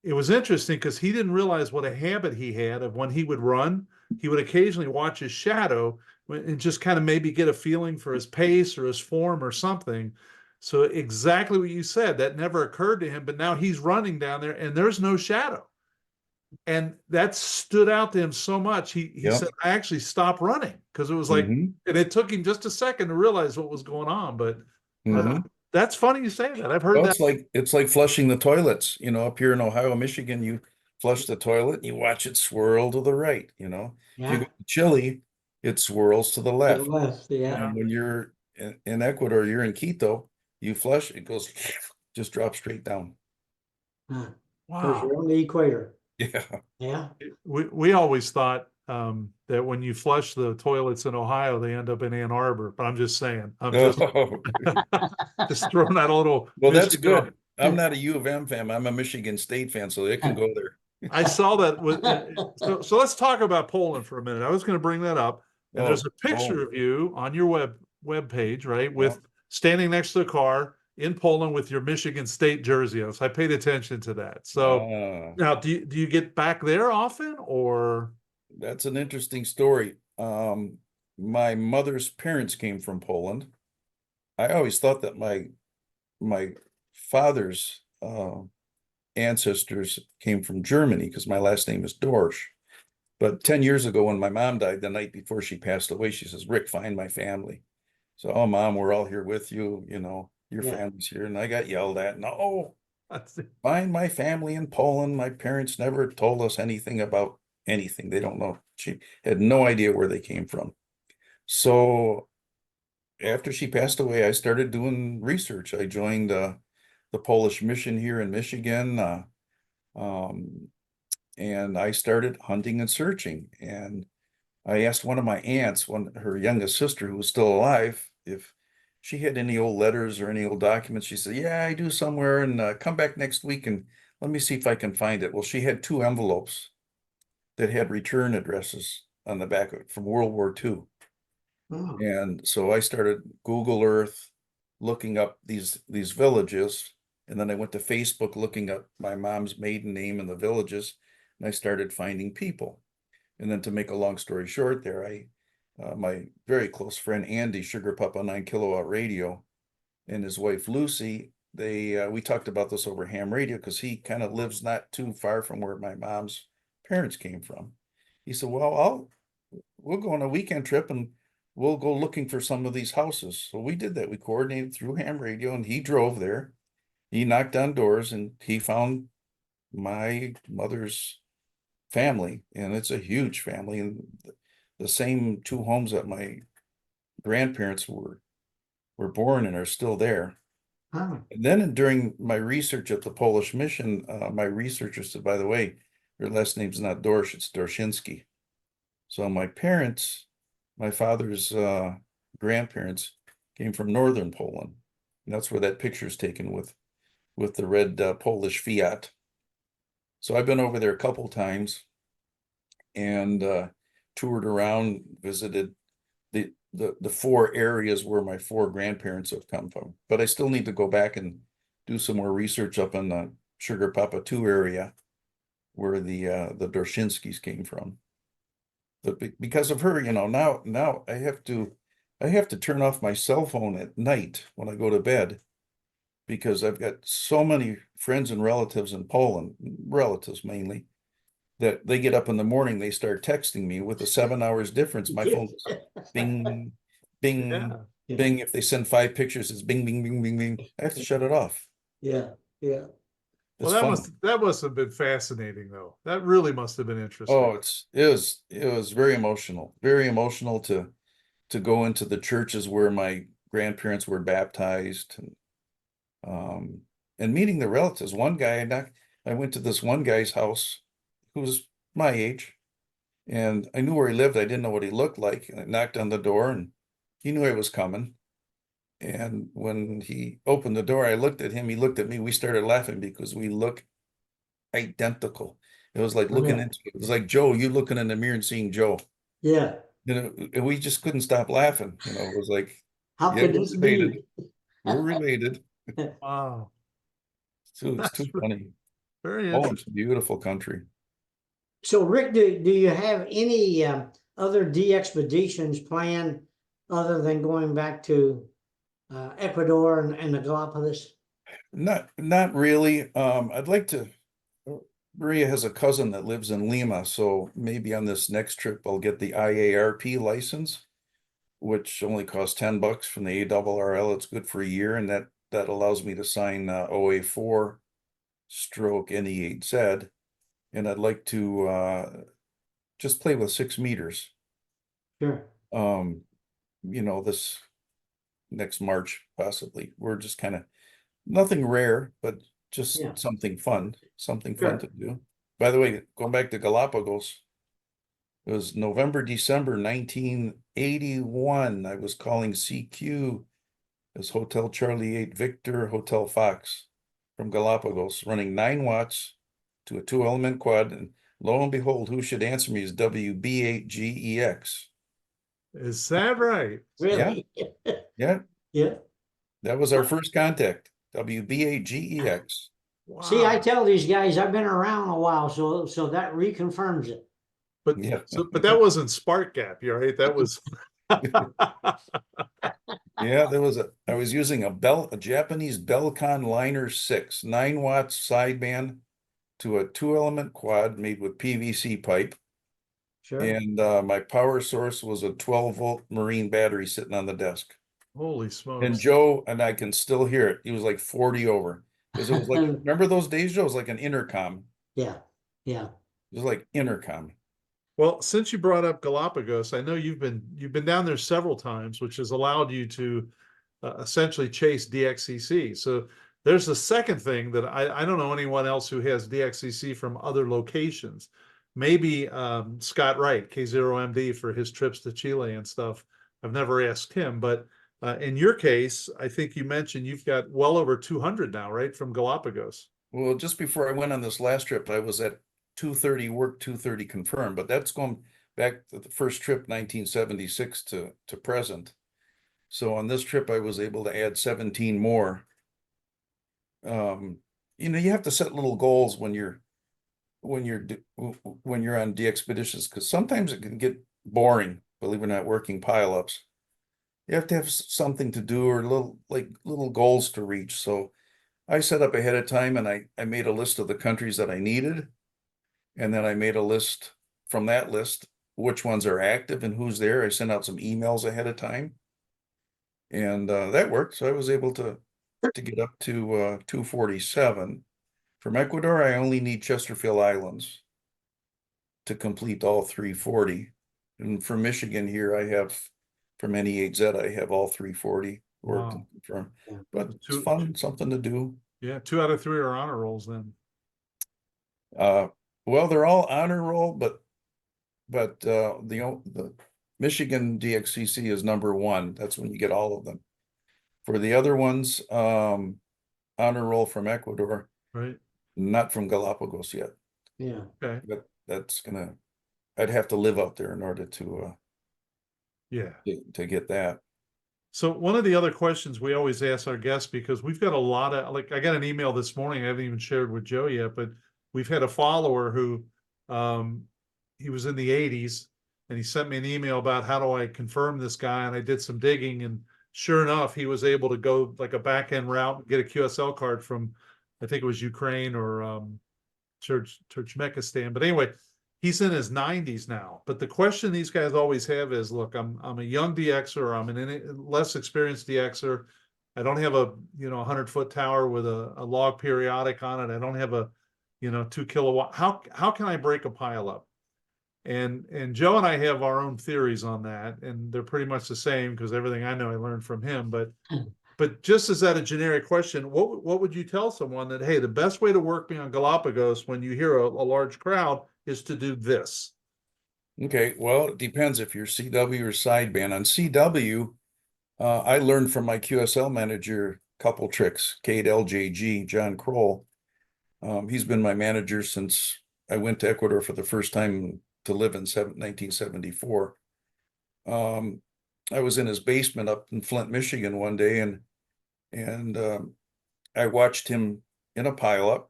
it was interesting because he didn't realize what a habit he had of when he would run, he would occasionally watch his shadow and just kind of maybe get a feeling for his pace or his form or something. So exactly what you said, that never occurred to him, but now he's running down there and there's no shadow. And that stood out to him so much. He Yep. said, I actually stopped running because it was like, Mhm. and it took him just a second to realize what was going on. But Mhm. that's funny you say that. I've heard Well, that. it's like flushing the toilets, up here in Ohio, Michigan, you flush the toilet and you watch it swirl to the right, If you go Yeah. to Chile, it swirls to the To the left. left, yeah. And when you're in Ecuador, you're in Quito, you flush, it goes, just drops straight down. Because Wow. you're on the equator. Yeah. Yeah. We always thought that when you flush the toilets in Ohio, they end up in Ann Arbor. But I'm just saying, I'm just Oh, just throwing out a little. well, that's Michigan. good. I'm not a U of M fan. I'm a Michigan State fan, so it can go there. I saw that with so let's talk about Poland for a minute. I was going to bring that up, and there's a picture of you on your web page, right, with standing next to a car in Poland with your Michigan State jersey on. So I paid attention to that. So now, do you get back there often, or? That's an interesting story. My mother's parents came from Poland. I always thought that my father's ancestors came from Germany because my last name is Dorsch. But 10 years ago, when my mom died, the night before she passed away, she says, "Rick, find my family." So, "Oh, Mom, we're all here with you. Your family's here." And I got yelled at. "No, find my family in Poland. My parents never told us anything about anything. They don't know." She had no idea where they came from. So after she passed away, I started doing research. I joined the Polish mission here in Michigan, and I started hunting and searching. And I asked one of my aunts, her youngest sister, who was still alive, if she had any old letters or any old documents. She said, "Yeah, I do somewhere, and come back next week and let me see if I can find it." Well, she had 2 envelopes that had return addresses on the back of it from World War II. Oh. And so I started Google Earth looking up these villages. And then I went to Facebook looking up my mom's maiden name in the villages. And I started finding people. And then to make a long story short there, my very close friend, Andy, Sugar Papa 9 Kilowatt Radio, and his wife, Lucy, we talked about this over ham radio because he kind of lives not too far from where my mom's parents came from. He said, "Well, we'll go on a weekend trip and we'll go looking for some of these houses." So we did that. We coordinated through ham radio and he drove there. He knocked on doors and he found my mother's family, and it's a huge family, and the same 2 homes that my grandparents were born in are still there. Oh. And then during my research at the Polish mission, my researcher said, "By the way, your last name's not Dorsch, it's Dorshinsky." So my parents, my father's grandparents, came from northern Poland. And that's where that picture is taken with the red Polish Fiat. So I've been over there a couple times and toured around, visited the four areas where my four grandparents have come from. But I still need to go back and do some more research up in the Sugar Papa 2 area where the Dorshinskis came from. But because of her, now I have to turn off my cell phone at night when I go to bed because I've got so many friends and relatives in Poland, relatives mainly, that they get up in the morning, they start texting me with a 7 hours difference. My phone goes bing, bing, Yeah. bing. If they send 5 pictures, it's bing, bing, bing, bing, bing. I have to shut it off. Yeah, yeah. It's Well, fun. that must have been fascinating, though. That really must have been interesting. Oh, it was very emotional to go into the churches where my grandparents were baptized and meeting the relatives. One guy, I went to this one guy's house who was my age, and I knew where he lived. I didn't know what he looked like. And I knocked on the door, and he knew I was coming. And when he opened the door, I looked at him. He looked at me. We started laughing because we look identical. It was like looking Yeah. into it was like Joe, you looking in the mirror and seeing Joe. Yeah. And we just couldn't stop laughing. It was like, How yeah, could we're this related. be? We're related. Wow. It's too That's funny. very Poland's interesting. a beautiful country. So Rick, do you have any other DXpeditions planned other than going back to Ecuador and the Galapagos? Not really. I'd like to. Maria has a cousin that lives in Lima, so maybe on this next trip I'll get the IARP license, which only costs $10 from the ARRL. It's good for a year, and that allows me to sign OA4 stroke NE8Z, and I'd like to just play with 6 meters. Sure. This next March possibly. We're just kind of nothing rare, but just Yeah. something fun Sure. to do. By the way, going back to Galapagos, it was November, December 1981. I was calling CQ as Hotel Charlie 8 Victor Hotel Fox from Galapagos, running 9 watts to a 2-element quad. And lo and behold, who should answer me is WB8GEX. Is that right? Really? Yeah, Yeah. that was our first contact. WB8GEX. Wow. See, I tell these guys I've been around a while, so that reconfirms it. But Yeah. but that wasn't Spark Gap, you're right? That was Yeah, I was using a Japanese Belcon Liner 6, 9 watts sideband to a 2-element quad made with PVC pipe. Sure. And my power source was a 12-volt marine battery sitting on the desk. holy smokes. And Joe, and I can still hear it. He was like 40 over. Because it was like, remember those days, Joe? It was like an intercom. Yeah. Yeah. It was like intercom. Well, since you brought up Galapagos, I know you've been down there several times, which has allowed you to essentially chase DXCC. So there's the second thing that I don't know anyone else who has DXCC from other locations. Maybe Scott Wright, K0MD, for his trips to Chile and stuff. I've never asked him, but in your case, I think you mentioned you've got well over 200 now, right, from Galapagos. Well, just before I went on this last trip, I was at 230 work, 230 confirmed, but that's going back to the first trip, 1976 to present. So on this trip, I was able to add 17 more. You have to set little goals when you're on DXpeditions, because sometimes it can get boring, believe it or not, working pileups. You have to have something to do or little goals to reach. So I set up ahead of time, and I made a list of the countries that I needed. And then I made a list from that list, which ones are active and who's there. I sent out some emails ahead of time. And that worked. So I was able to get up to 247. From Ecuador, I only need Chesterfield Islands to complete all 340. And from Michigan here, I have, from NE8Z, I have all 340 worked and confirmed. But it's fun, something to do. Yeah, 2 out of 3 are honor rolls then. Well, they're all honor roll, but the Michigan DXCC is number 1. That's when you get all of them. For the other ones, honor roll from Ecuador, Right. not from Galapagos yet. Yeah. Okay. But I'd have to live out there in order Yeah. to get that. So one of the other questions we always ask our guests, because we've got a lot of, like, I got an email this morning, I haven't even shared with Joe yet, but we've had a follower who, he was in the 80s and he sent me an email about how do I confirm this guy, and I did some digging, and sure enough, he was able to go like a back end route and get a QSL card from, I think it was Ukraine or Turkmenistan. But anyway, he's in his 90s now. But the question these guys always have is, look, I'm a young DXer, I'm an less experienced DXer. I don't have a 100-foot tower with a log periodic on it. I don't have a 2 kilowatt. How can I break a pile up? And Joe and I have our own theories on that, and they're pretty much the same because everything I know I learned from him. But just as that a generic question, what would you tell someone that, hey, the best way to work me on Galapagos when you hear a large crowd is to do this? Okay, well, it depends if you're CW or sideband. On CW, I learned from my QSL manager a couple tricks. Cade LJG, John Kroll. He's been my manager since I went to Ecuador for the first time to live in 1974. I was in his basement up in Flint, Michigan one day, and I watched him in a pileup,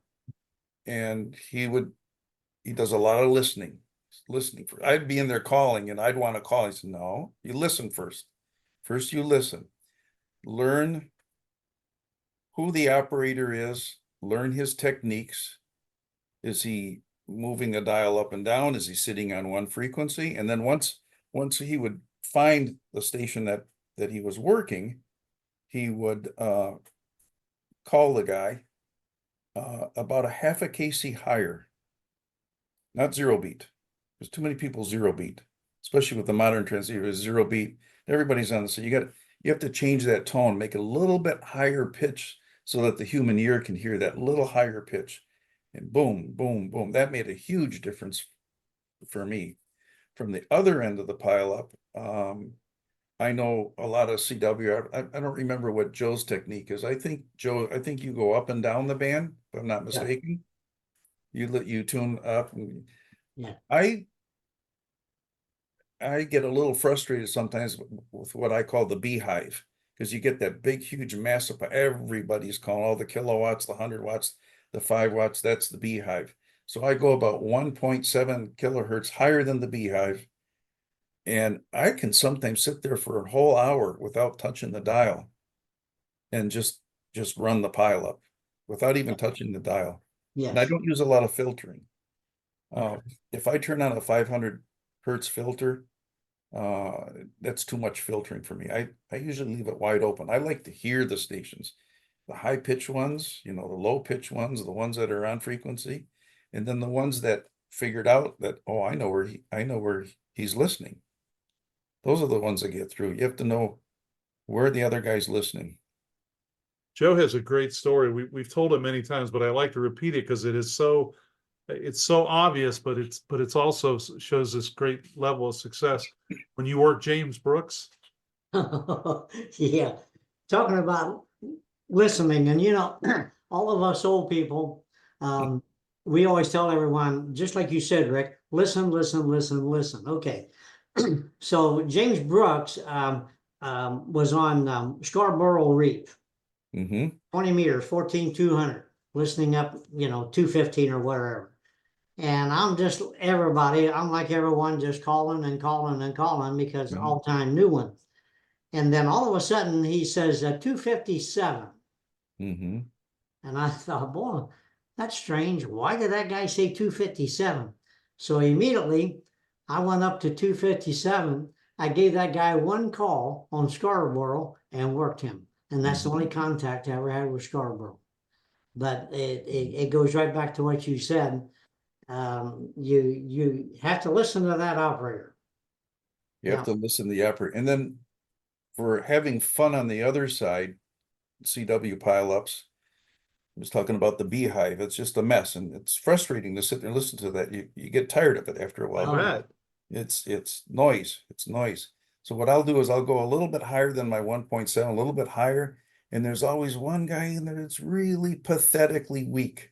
and he does a lot of listening. I'd be in there calling, and I'd want to call. He said, no, you listen first. First, you listen. Learn who the operator is, learn his techniques. Is he moving a dial up and down? Is he sitting on one frequency? And then once he would find the station that he was working, he would call the guy about a half a kc higher, not zero beat. There's too many people zero beat, especially with the modern transceiver. Zero beat. Everybody's on the, so you have to change that tone, make it a little bit higher pitch so that the human ear can hear that little higher pitch. And boom, boom, boom. That made a huge difference for me. From the other end of the pileup, I know a lot of CW. I don't remember what Joe's technique is. I think you go up and down the band, if I'm not mistaken. Yeah. You tune up. And Yeah. I get a little frustrated sometimes with what I call the beehive, because you get that big, huge mass of everybody's calling all the kilowatts, the 100 watts, the 5 watts. That's the beehive. So I go about 1.7 kilohertz higher than the beehive. And I can sometimes sit there for a whole hour without touching the dial and just run the pileup without even touching the dial. Yes. And I don't use a lot of filtering. If I turn on a 500 hertz filter, that's too much filtering for me. I usually leave it wide open. I like to hear the stations, the high pitch ones, the low pitch ones, the ones that are on frequency, and then the ones that figured out that, oh, I know where he's listening. Those are the ones that get through. You have to know where the other guy's listening. Joe has a great story. We've told it many times, but I like to repeat it because it's so obvious, but it's also shows this great level of success. When you work James Brooks. Yeah. Talking about listening, and all of us old people, we always tell everyone, just like you said, Rick, listen, listen, listen, listen. Okay. So James Brooks was on Scarborough Reef, 20 meters, 14,200, listening up, 215 or whatever. And I'm like everyone, just calling and calling and calling because all time new one. And then all of a sudden he says 257. And I thought, boy, that's strange. Why did that guy say 257? So immediately I went up to 257. I gave that guy one call on Scarborough and worked him. And that's the only contact I ever had with Scarborough. But it goes right back to what you said. You have to listen to that operator. You have to listen to the operator. And then for having fun on the other side, CW pileups, I was talking about the beehive. It's just a mess, and it's frustrating to sit there and listen to that. You get tired of it after a while. It's noise. It's noise. So what I'll do is I'll go a little bit higher than my 1.7, a little bit higher, and there's always one guy in there that's really pathetically weak.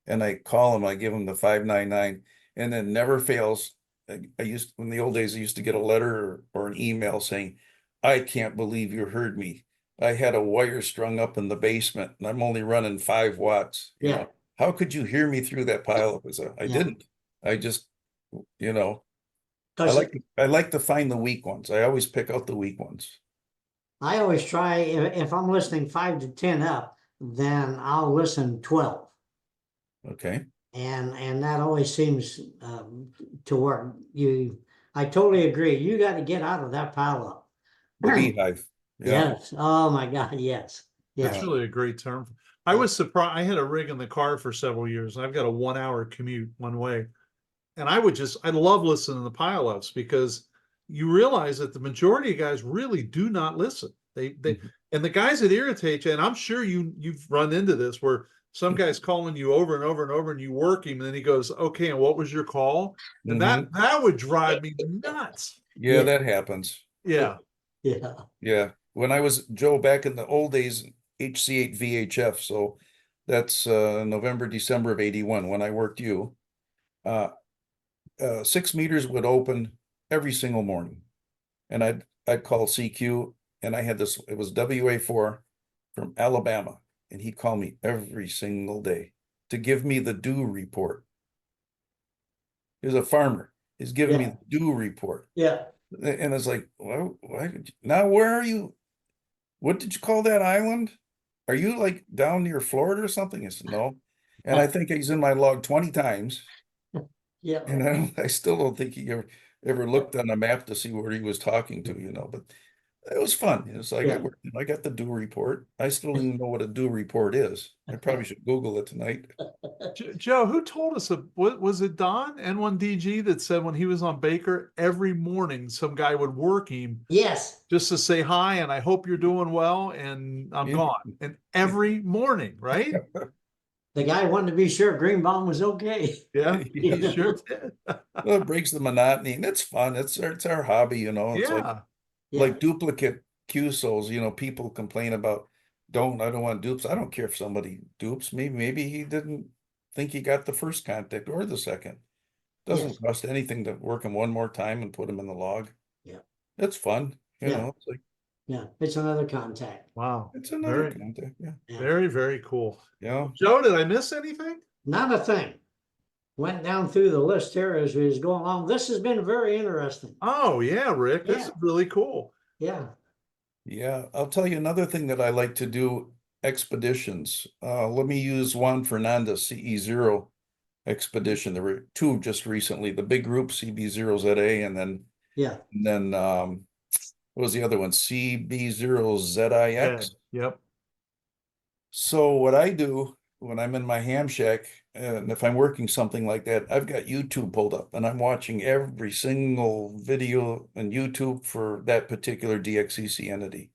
And I call him, I give him the 599, and then never fails. in the old days, I used to get a letter or an email saying, I can't believe you heard me. I had a wire strung up in the basement and I'm only running 5 watts. You Yeah. know, how could you hear me through that pileup? I Yeah. didn't. I just, you know, I 'Cause like to find the weak ones. I always pick out the weak ones. I always try, if I'm listening 5 to 10 up, then I'll listen 12. Okay. And that always seems to work. I totally agree. You got to get out of that pileup. The beehive. Yeah. Yes. Oh my God. Yes. That's Yes. really a great term. I was surprised. I had a rig in the car for several years. I've got a 1 hour commute one way. And I love listening to the pileups because you realize that the majority of guys really do not listen. And the guys that irritate you, and I'm sure you've run into this where some guy's calling you over and over and over and you work him and then he goes, okay, and what was your call? And that would drive me nuts. Yeah, that happens. Yeah. Yeah. Yeah. When I was Joe back in the old days, HC8 VHF. So that's November, December of 81 when I worked you. 6 meters would open every single morning. And I'd call CQ and I had this, it was WA4 from Alabama. And he'd call me every single day to give me the dew report. He was a farmer. He's giving me the dew report. Yeah. And it's like, well, now where are you? What did you call that island? Are you like down near Florida or something? I said, no. And I think he's in my log 20 times. Yeah. And I still don't think he ever looked on a map to see where he was talking to, but it was fun. It's like, I got the dew report. I still don't even know what a dew report is. I probably should Google it tonight. Joe, who told us, what was it, Don, N1DG, that said when he was on Baker, every morning some guy would work him Yes. just to say hi and I hope you're doing well and I'm gone. And every morning, right? The guy wanted to be sure Greenbaum was okay. Yeah, he sure did. Well, it breaks the monotony and it's fun. It's our hobby, It's like duplicate QSOs, people complain about, I don't want dupes. I don't care if somebody dupes me. Maybe he didn't think he got the first contact or the second. Doesn't cost anything to work him one more time and put him in the log. Yeah. It's fun. It's like, it's another contact. Wow. It's another contact. Yeah. Very, very cool. Yeah. Joe, did I miss anything? Not a thing. Went down through the list here as we was going along. This has been very interesting. Oh yeah, Rick, this is really cool. Yeah. Yeah. I'll tell you another thing that I like to do, expeditions. Let me use one Fernanda CE0 expedition. There were 2 just recently, the big group CB0ZA and then what was the other one? CB0ZIX. Yep. So what I do when I'm in my ham shack, and if I'm working something like that, I've got YouTube pulled up and I'm watching every single video on YouTube for that particular DXCC entity.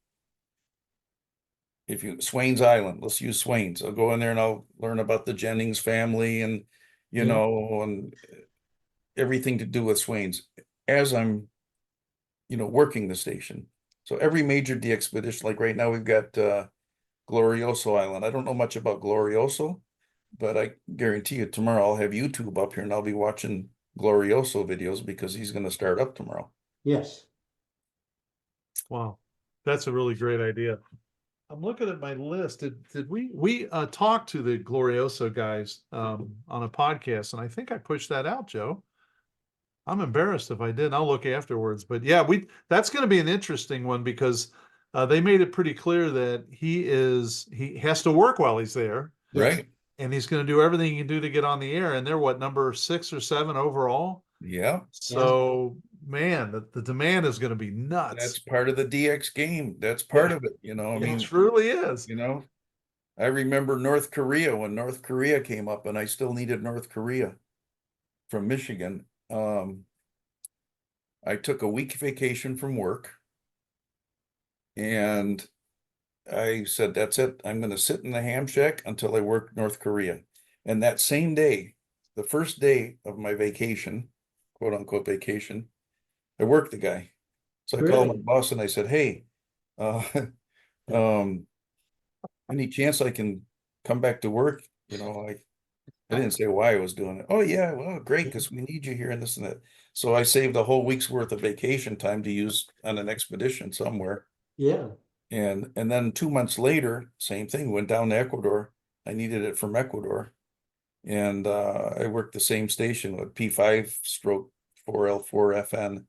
Swain's Island, let's use Swain's. I'll go in there and I'll learn about the Jennings family and, and everything to do with Swain's as I'm, working the station. So every major DXpedition, like right now we've got Glorioso Island. I don't know much about Glorioso, but I guarantee you tomorrow I'll have YouTube up here and I'll be watching Glorioso videos because he's going to start up tomorrow. Yes. Wow. That's a really great idea. I'm looking at my list. Did we talked to the Glorioso guys on a podcast, and I think I pushed that out, Joe. I'm embarrassed if I didn't. I'll look afterwards. But yeah, that's going to be an interesting one because they made it pretty clear that he has to work while he's there. Right. And he's going to do everything he can do to get on the air. And they're number 6 or 7 overall. Yeah. So man, the demand is going to be nuts. That's part of the DX game. That's part of it. It truly is. I remember North Korea when North Korea came up and I still needed North Korea from Michigan. I took a week vacation from work and I said, that's it. I'm going to sit in the ham shack until I work North Korea. And that same day, the first day of my vacation, quote unquote vacation, I worked the guy. So I called my boss and I said, hey, any chance I can come back to work? I didn't say why I was doing it. Oh yeah, well, great, because we need you here and this and that. So I saved a whole week's worth of vacation time to use on an expedition somewhere. Yeah. And then 2 months later, same thing, went down to Ecuador. I needed it from Ecuador. And I worked the same station with P5/4L4FN.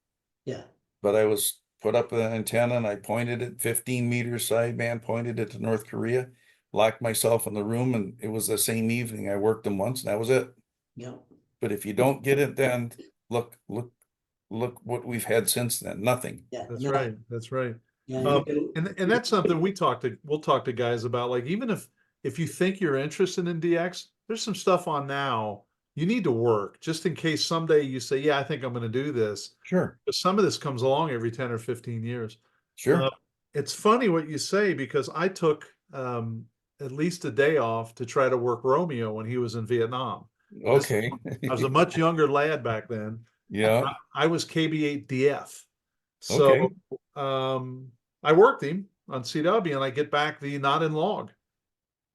Yeah. But I was put up an antenna and I pointed it 15 meters sideband, pointed it to North Korea, locked myself in the room, and it was the same evening. I worked them once and that was it. Yeah. But if you don't get it, then look what we've had since then. Nothing. Yeah. That's no, right. That's right. Yeah. And that's something we'll talk to guys about. Like, even if you think you're interested in DX, there's some stuff on now you need to work just in case someday you say, yeah, I think I'm going to do this. Sure. But some of this comes along every 10 or 15 years. Sure. It's funny what you say, because I took at least a day off to try to work Romeo when he was in Vietnam. Okay. I was a much younger lad back then. Yeah. I was KB8DF. Okay. So I worked him on CW, and I get back the not in log.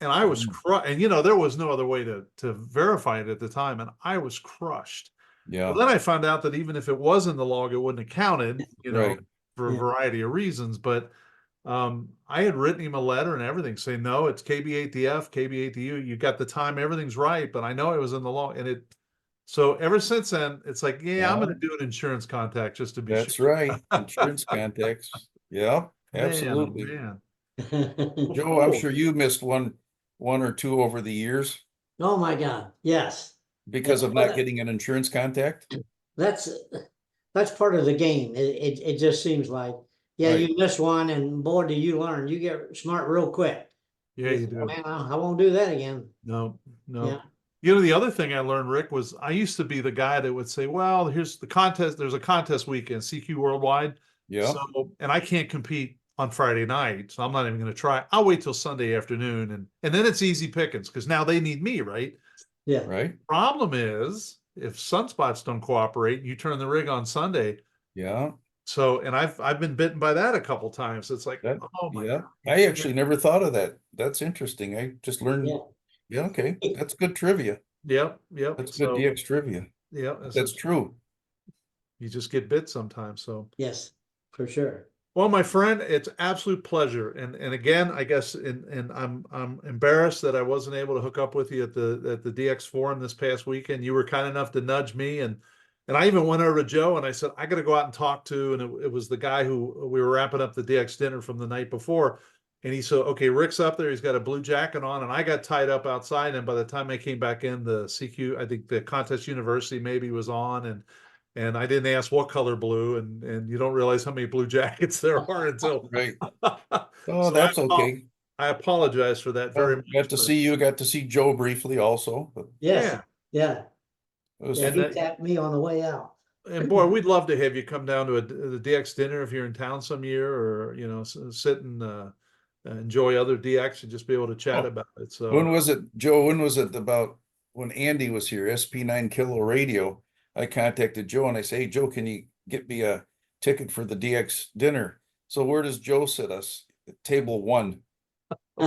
And I was and there was no other way to verify it at the time, and I was crushed. Yeah. Well, then I found out that even if it was in the log, it wouldn't have counted, Right. for a variety of reasons. But I had written him a letter and everything saying, no, it's KB8DF, KB8DU. You got the time, everything's right, but I know it was in the log. And so ever since then, it's like, yeah, I'm going to do an insurance contact just to be That's sure. right. Insurance contacts. Yeah, absolutely. Man. Joe, I'm Cool. sure you missed one or two over the years Oh my God. Yes. because of not getting an insurance contact. That's part of the game. It just seems like, yeah, Right. you miss one and boy, do you learn. You get smart real quick. Yeah, you do. Man, I won't do that again. No. Yeah. The other thing I learned, Rick, was I used to be the guy that would say, well, here's the contest. There's a contest weekend, CQ Worldwide. Yeah. So, and I can't compete on Friday night, so I'm not even going to try. I'll wait till Sunday afternoon, and then it's easy pickings because now they need me, right? Yeah. Right. Problem is, if sunspots don't cooperate, you turn the rig on Sunday. Yeah. So, and I've been bitten by that a couple times. It's like, That, oh my yeah. God. I actually never thought of that. That's interesting. I just learned. Yeah. Yeah. Okay. That's good trivia. Yep. That's good DX trivia. Yeah, That's true. You just get bit sometimes. So Yes, for sure. well, my friend, it's absolute pleasure. And again, I guess, and I'm embarrassed that I wasn't able to hook up with you at the DX forum this past weekend. You were kind enough to nudge me, and I even went over to Joe and I said, I got to go out and talk to, and it was the guy who we were wrapping up the DX dinner from the night before. And he said, okay, Rick's up there. He's got a blue jacket on, and I got tied up outside. And by the time I came back in, the CQ, I think the Contest University maybe was on, and I didn't ask what color blue, and you don't realize how many blue jackets there are until. Right. Oh, Oh, that's okay. I apologize for that very much. Got to see you. Got to see Joe briefly also. But Yes. Yeah. it was Yeah. And He that- tapped me on the way out. And boy, we'd love to have you come down to the DX dinner if you're in town some year, or sit and enjoy other DX and just be able to chat about it. So when was it, Joe? When was it about when Andy was here? SP9 Kilo Radio. I contacted Joe and I say, hey, Joe, can you get me a ticket for the DX dinner? So where does Joe sit us? At table 1. We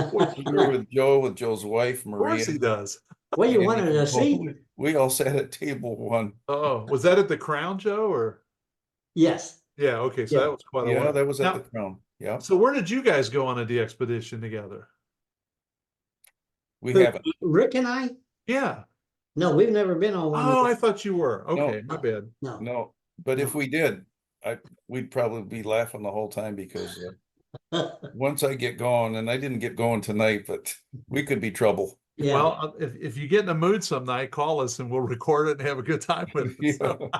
were with Joe, with Joe's wife, of course he Maria. does. Well, you Andy wanted to see? Campbell. We all sat at table 1. Oh, was that at the Crown, Joe? Or Yes. yeah, okay, so Yeah. that was quite a Yeah, while. that was at Now, the Crown. Yeah, so where did you guys go on a DXpedition together? we Who, haven't. Rick and I? Yeah. No, we've never been on one. Oh, I thought you were. Okay, my No. bad. No. No, but if we did, we'd probably be laughing the whole time because once I get going, and I didn't get going tonight, but we could be trouble. Yeah. Well, if you get in a mood some night, call us and we'll record it and have a good time with it. So-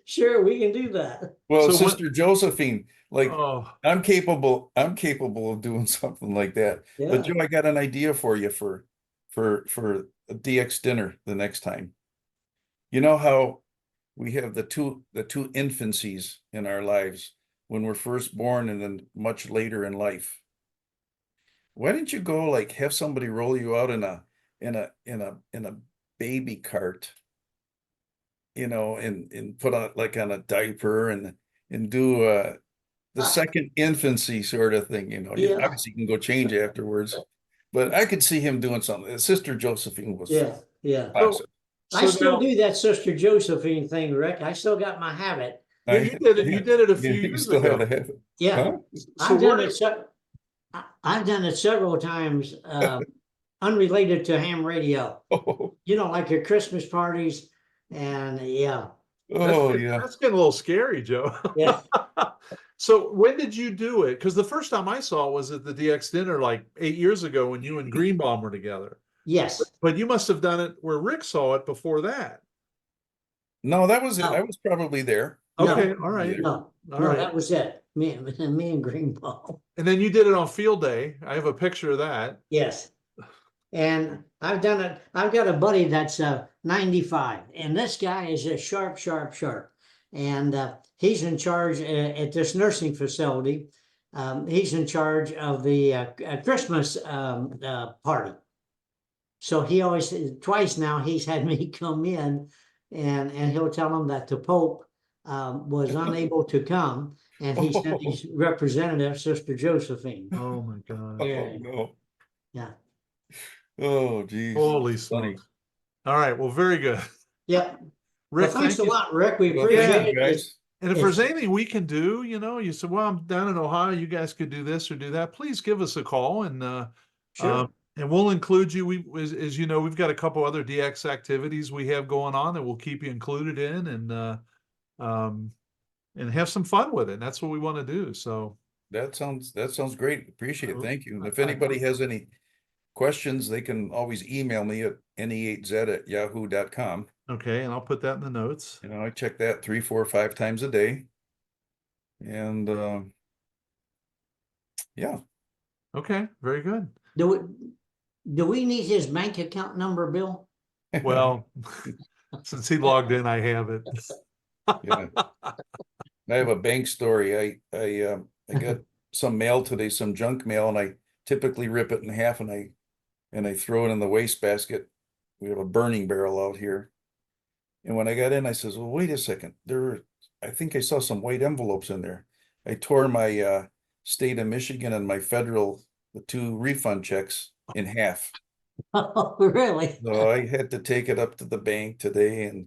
Sure, we can do that. Well, So Sister Josephine, like oh, I'm capable of doing something like that. Yeah. But Joe, I got an idea for you for a DX dinner the next time. You know how we have the two infancies in our lives when we're first born and then much later in life. Why don't you go like have somebody roll you out in a baby cart, and put on like on a diaper and do the second infancy sort of thing, You Yeah. obviously can go change afterwards, but I could see him doing something. Sister Josephine was Yeah. Yeah. awesome. I So still now- do that Sister Josephine thing, Rick. I still got my habit. Yeah, you did it. You did it a few You years still have ago. to have it. Yeah, Huh? So I've done we're- it. I've done it several times, unrelated to ham radio. Oh, You know, like at Christmas parties, and yeah, oh, yeah. That's getting a little scary, Joe. yeah. So when did you do it? Because the first time I saw it was at the DX dinner like 8 years ago when you and Greenbaum were together. Yes. But you must have done it where Rick saw it before that. No, that was it. No. I was probably there. No. Okay, all right. Yeah. No, All no, right. that was it. Me and Greenbaum. And then you did it on field day. I have a picture of that. Yes. And I've done it. I've got a buddy that's 95, and this guy is a sharp. And he's in charge at this nursing facility. He's in charge of the Christmas party. So he always, twice now, he's had me come in, and he'll tell them that the Pope was unable to come, and he sent his representative, Sister Josephine. Oh my God. Yeah. Oh, no. Yeah. Oh, geez. Holy Funny. smokes. All right. Well, very good. Yep. Rick, Well, thanks a thank you. lot, Rick. We Well, appreciate thank it. you, guys. And if Yes. there's anything we can do, you said, well, I'm down in Ohio, you guys could do this or do that, please give us a call and Sure. and we'll include you. As you know, we've got a couple other DX activities we have going on that we'll keep you included in and have some fun with it. And that's what we want to do. So That sounds great. Appreciate it. Oh, Thank you. And if I- anybody has any questions, they can always email me at ne8z@yahoo.com. okay, and I'll put that in the notes. You know, I check that 3, 4, 5 times a day. And yeah. Okay, very good. Do we need his bank account number, Bill? Well, since he logged in, I have it. Yeah. I have a bank story. I got some mail today, some junk mail, and I typically rip it in half and I throw it in the wastebasket. We have a burning barrel out here. And when I got in, I says, well, wait a second. I think I saw some white envelopes in there. I tore my state of Michigan and my federal, the 2 refund checks in half. Oh, really? So I had to take it up to the bank today and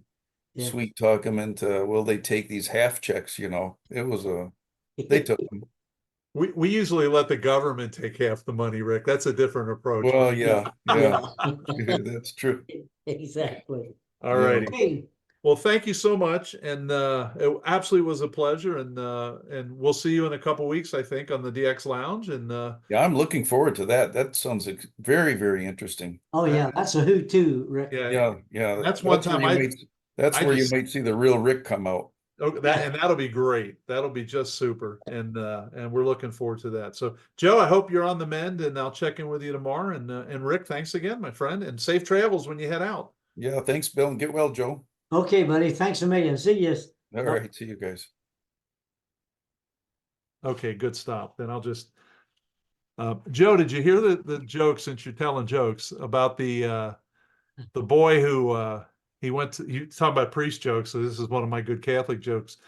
Yeah. sweet talk them into, will they take these half checks? It was they took them. We usually let the government take half the money, Rick. That's a different approach. Well, yeah, Yeah. that's true. Exactly. All righty. Okay. Well, thank you so much, and it absolutely was a pleasure. And we'll see you in a couple weeks, I think, on the DX Lounge. And Yeah, I'm looking forward to that. That sounds very, very interesting. Oh, yeah, that's a hoot too, Rick. yeah, Yeah. That's one where time you I just- might see the real Rick come out. that'll be great. That'll be just super, and we're looking forward to that. So, Joe, I hope you're on the mend, and I'll check in with you tomorrow. And Rick, thanks again, my friend, and safe travels when you head out. Yeah, thanks, Bill, and get well, Joe. Okay, buddy. Thanks a million. See you. All right, see you guys. Okay, good stop. Then I'll just. Joe, did you hear the joke, since you're telling jokes about the boy who he went to, you talk about priest jokes, so this is one of my good Catholic jokes.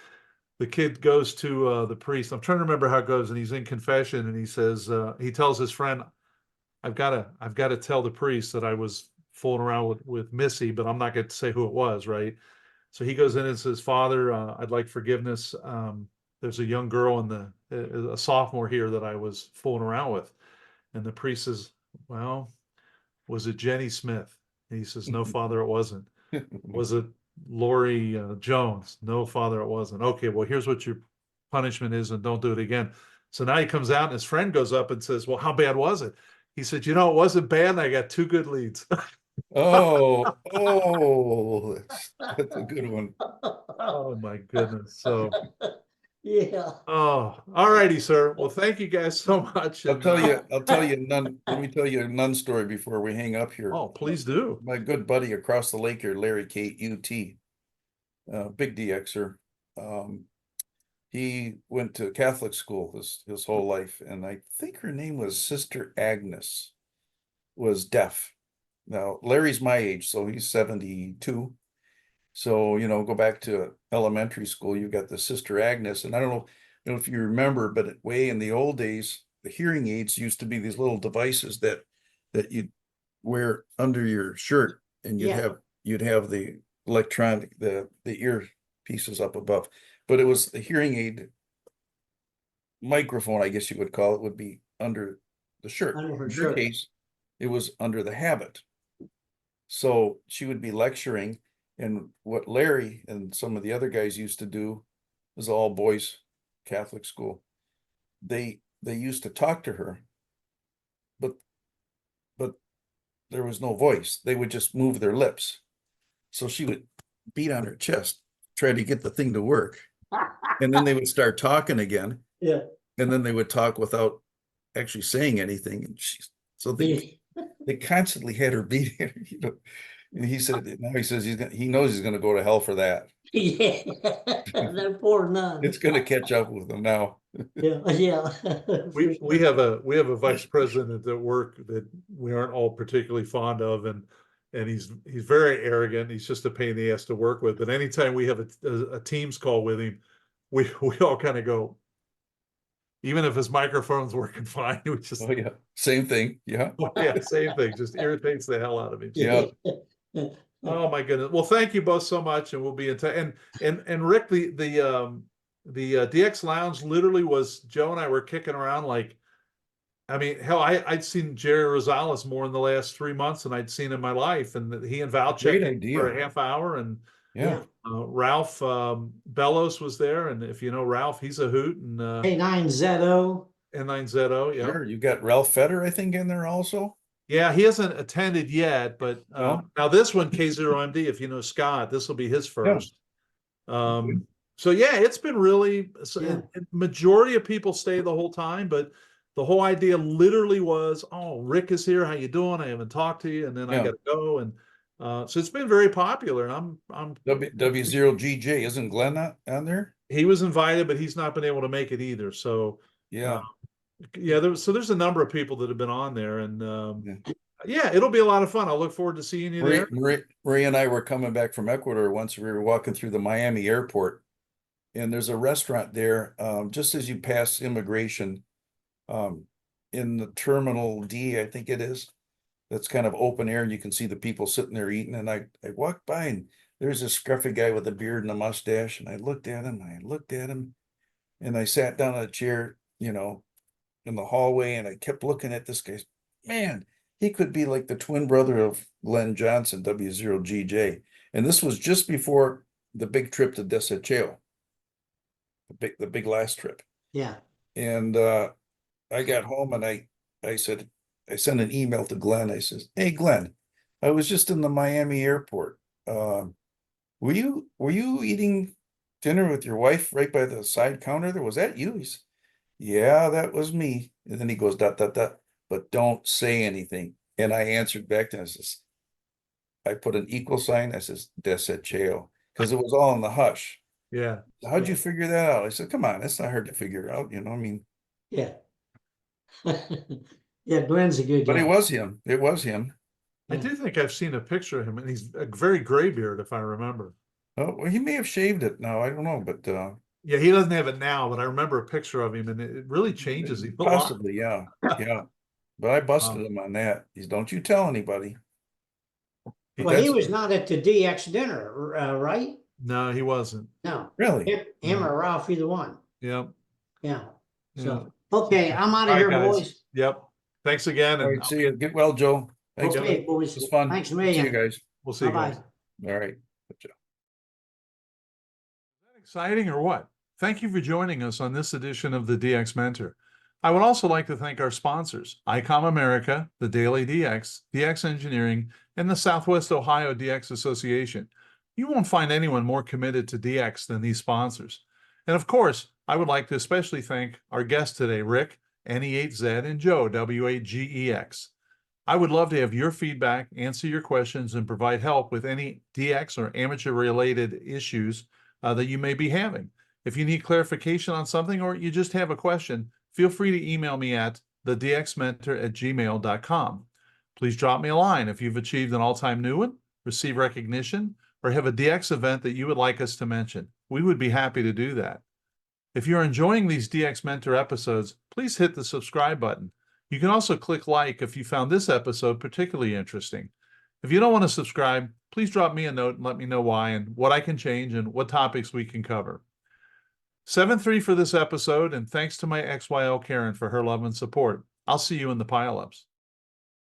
The kid goes to the priest. I'm trying to remember how it goes, and he's in confession, and he says, he tells his friend, I've got to tell the priest that I was fooling around with Missy, but I'm not going to say who it was, right? So he goes in and says, Father, I'd like forgiveness. There's a young girl a sophomore here that I was fooling around with. And the priest says, well, was it Jenny Smith? And he says, no, Father, it wasn't. Was it Lori Jones? No, Father, it wasn't. Okay, well, here's what your punishment is, and don't do it again. So now he comes out and his friend goes up and says, well, how bad was it? He said, it wasn't bad, and I got 2 good leads. Oh, that's a good one. Oh my goodness. So Yeah. all righty, sir. Well, thank you guys so much. I'll and, tell you let me tell you a nun story before we hang up here. Oh, please do. My good buddy across the lake here, Larry Kate, UT, big DXer. He went to Catholic school his whole life, and I think her name was Sister Agnes, was deaf. Now, Larry's my age, so he's 72. So, go back to elementary school, you got the Sister Agnes, and I don't know if you remember, but way in the old days, the hearing aids used to be these little devices that you'd wear under your shirt, and Yeah. you'd have the electronic, the ear pieces up above, but it was the hearing aid microphone, I guess you would call it, would be under the shirt. Under her In her shirt. case, it was under the habit. So she would be lecturing, and what Larry and some of the other guys used to do was all boys Catholic school. They used to talk to her, but there was no voice. They would just move their lips. So she would beat on her chest, try to get the thing to work. And then they would start talking again. Yeah. And then they would talk without actually saying anything. And so they constantly had her beat. And he said, now he says he knows he's gonna go to hell for that. Yeah, that poor nun. It's gonna catch up with him now. Yeah, yeah. We have a vice president at work that we aren't all particularly fond of, and he's very arrogant. He's just a pain in the ass to work with. But anytime we have a Teams call with him, we all kind of go, even if his microphone's working fine, we just Oh yeah, same thing. Yeah. yeah, same thing. Just irritates the hell out of me. Yeah. Oh my goodness. Well, thank you both so much, and we'll be in touch. And Rick, the DX Lounge literally was, Joe and I were kicking around like, I mean, hell, I'd seen Jerry Rosales more in the last 3 months than I'd seen in my life, and he and Val Great checked idea. for a half hour, and Yeah. Ralph Bellows was there, and if you know Ralph, he's a hoot, and K9ZO. N9ZO, yeah. Sure. You got Ralph Feder, I think, in there also. Yeah, he hasn't attended yet, but No. now this one, K0MD, if you know Scott, this will be his first. So yeah, it's been really, Yeah. and majority of people stay the whole time, but the whole idea literally was, oh, Rick is here, how you doing? I haven't talked to you, and then I Yeah. gotta go, and so it's been very popular, and I'm W0GJ, isn't Glenn not on there? he was invited, but he's not been able to make it either. So Yeah. yeah, there's a number of people that have been on there, and Yeah. yeah, it'll be a lot of fun. I'll look forward to seeing you there. Marie and I were coming back from Ecuador once. We were walking through the Miami airport, and there's a restaurant there, just as you pass immigration, in the Terminal D, I think it is. That's kind of open air, and you can see the people sitting there eating. And I walked by, and there's a scruffy guy with a beard and a mustache, and I looked at him, and I sat down on a chair, in the hallway, and I kept looking at this guy. Man, he could be like the twin brother of Glenn Johnson, W0GJ. And this was just before the big trip to Desecheo, the big last trip. Yeah. And I got home, and I said, I sent an email to Glenn. I says, hey Glenn, I was just in the Miami airport. Were you eating dinner with your wife right by the side counter there? Was that you? He said, yeah, that was me. And then he goes, ... but don't say anything. And I answered back to him, I says, I put an equal sign. I says, Desecheo, because it was all in the hush. Yeah. How'd you figure that out? I said, come on, it's not hard to figure out, I mean. Yeah. Yeah, Glenn's a good guy. But it was him. It was him. I do think I've seen a picture of him, and he's a very gray beard, if I remember. Oh, well, he may have shaved it now. I don't know, but Yeah, he doesn't have it now, but I remember a picture of him, and it really changes him a lot. possibly, yeah. Yeah. But I busted him on that. Don't you tell anybody. Well, he was not at the DX dinner, right? No, he wasn't. No. Really? Him or Ralph, either one. Yep. Yeah. Yeah. So, okay, I'm out All of right, here, guys. boys. Yep. Thanks again, All and right, see you. Get well, Joe. Thanks. Okay, It boys. was fun. Thanks a See you million. guys. we'll see you Bye-bye. guys. All right. Is that exciting or what? Thank you for joining us on this edition of the DX Mentor. I would also like to thank our sponsors, ICOM America, the Daily DX, DX Engineering, and the Southwest Ohio DX Association. You won't find anyone more committed to DX than these sponsors. And of course, I would like to especially thank our guests today, Rick, NE8Z, and Joe, W8GEX. I would love to have your feedback, answer your questions, and provide help with any DX or amateur-related issues that you may be having. If you need clarification on something or you just have a question, feel free to email me at thedxmentor@gmail.com. Please drop me a line if you've achieved an all-time new one, receive recognition, or have a DX event that you would like us to mention. We would be happy to do that. If you're enjoying these DX Mentor episodes, please hit the subscribe button. You can also click like if you found this episode particularly interesting. If you don't want to subscribe, please drop me a note and let me know why and what I can change and what topics we can cover. 7-3 for this episode, and thanks to my XYL Karen for her love and support. I'll see you in the pileups.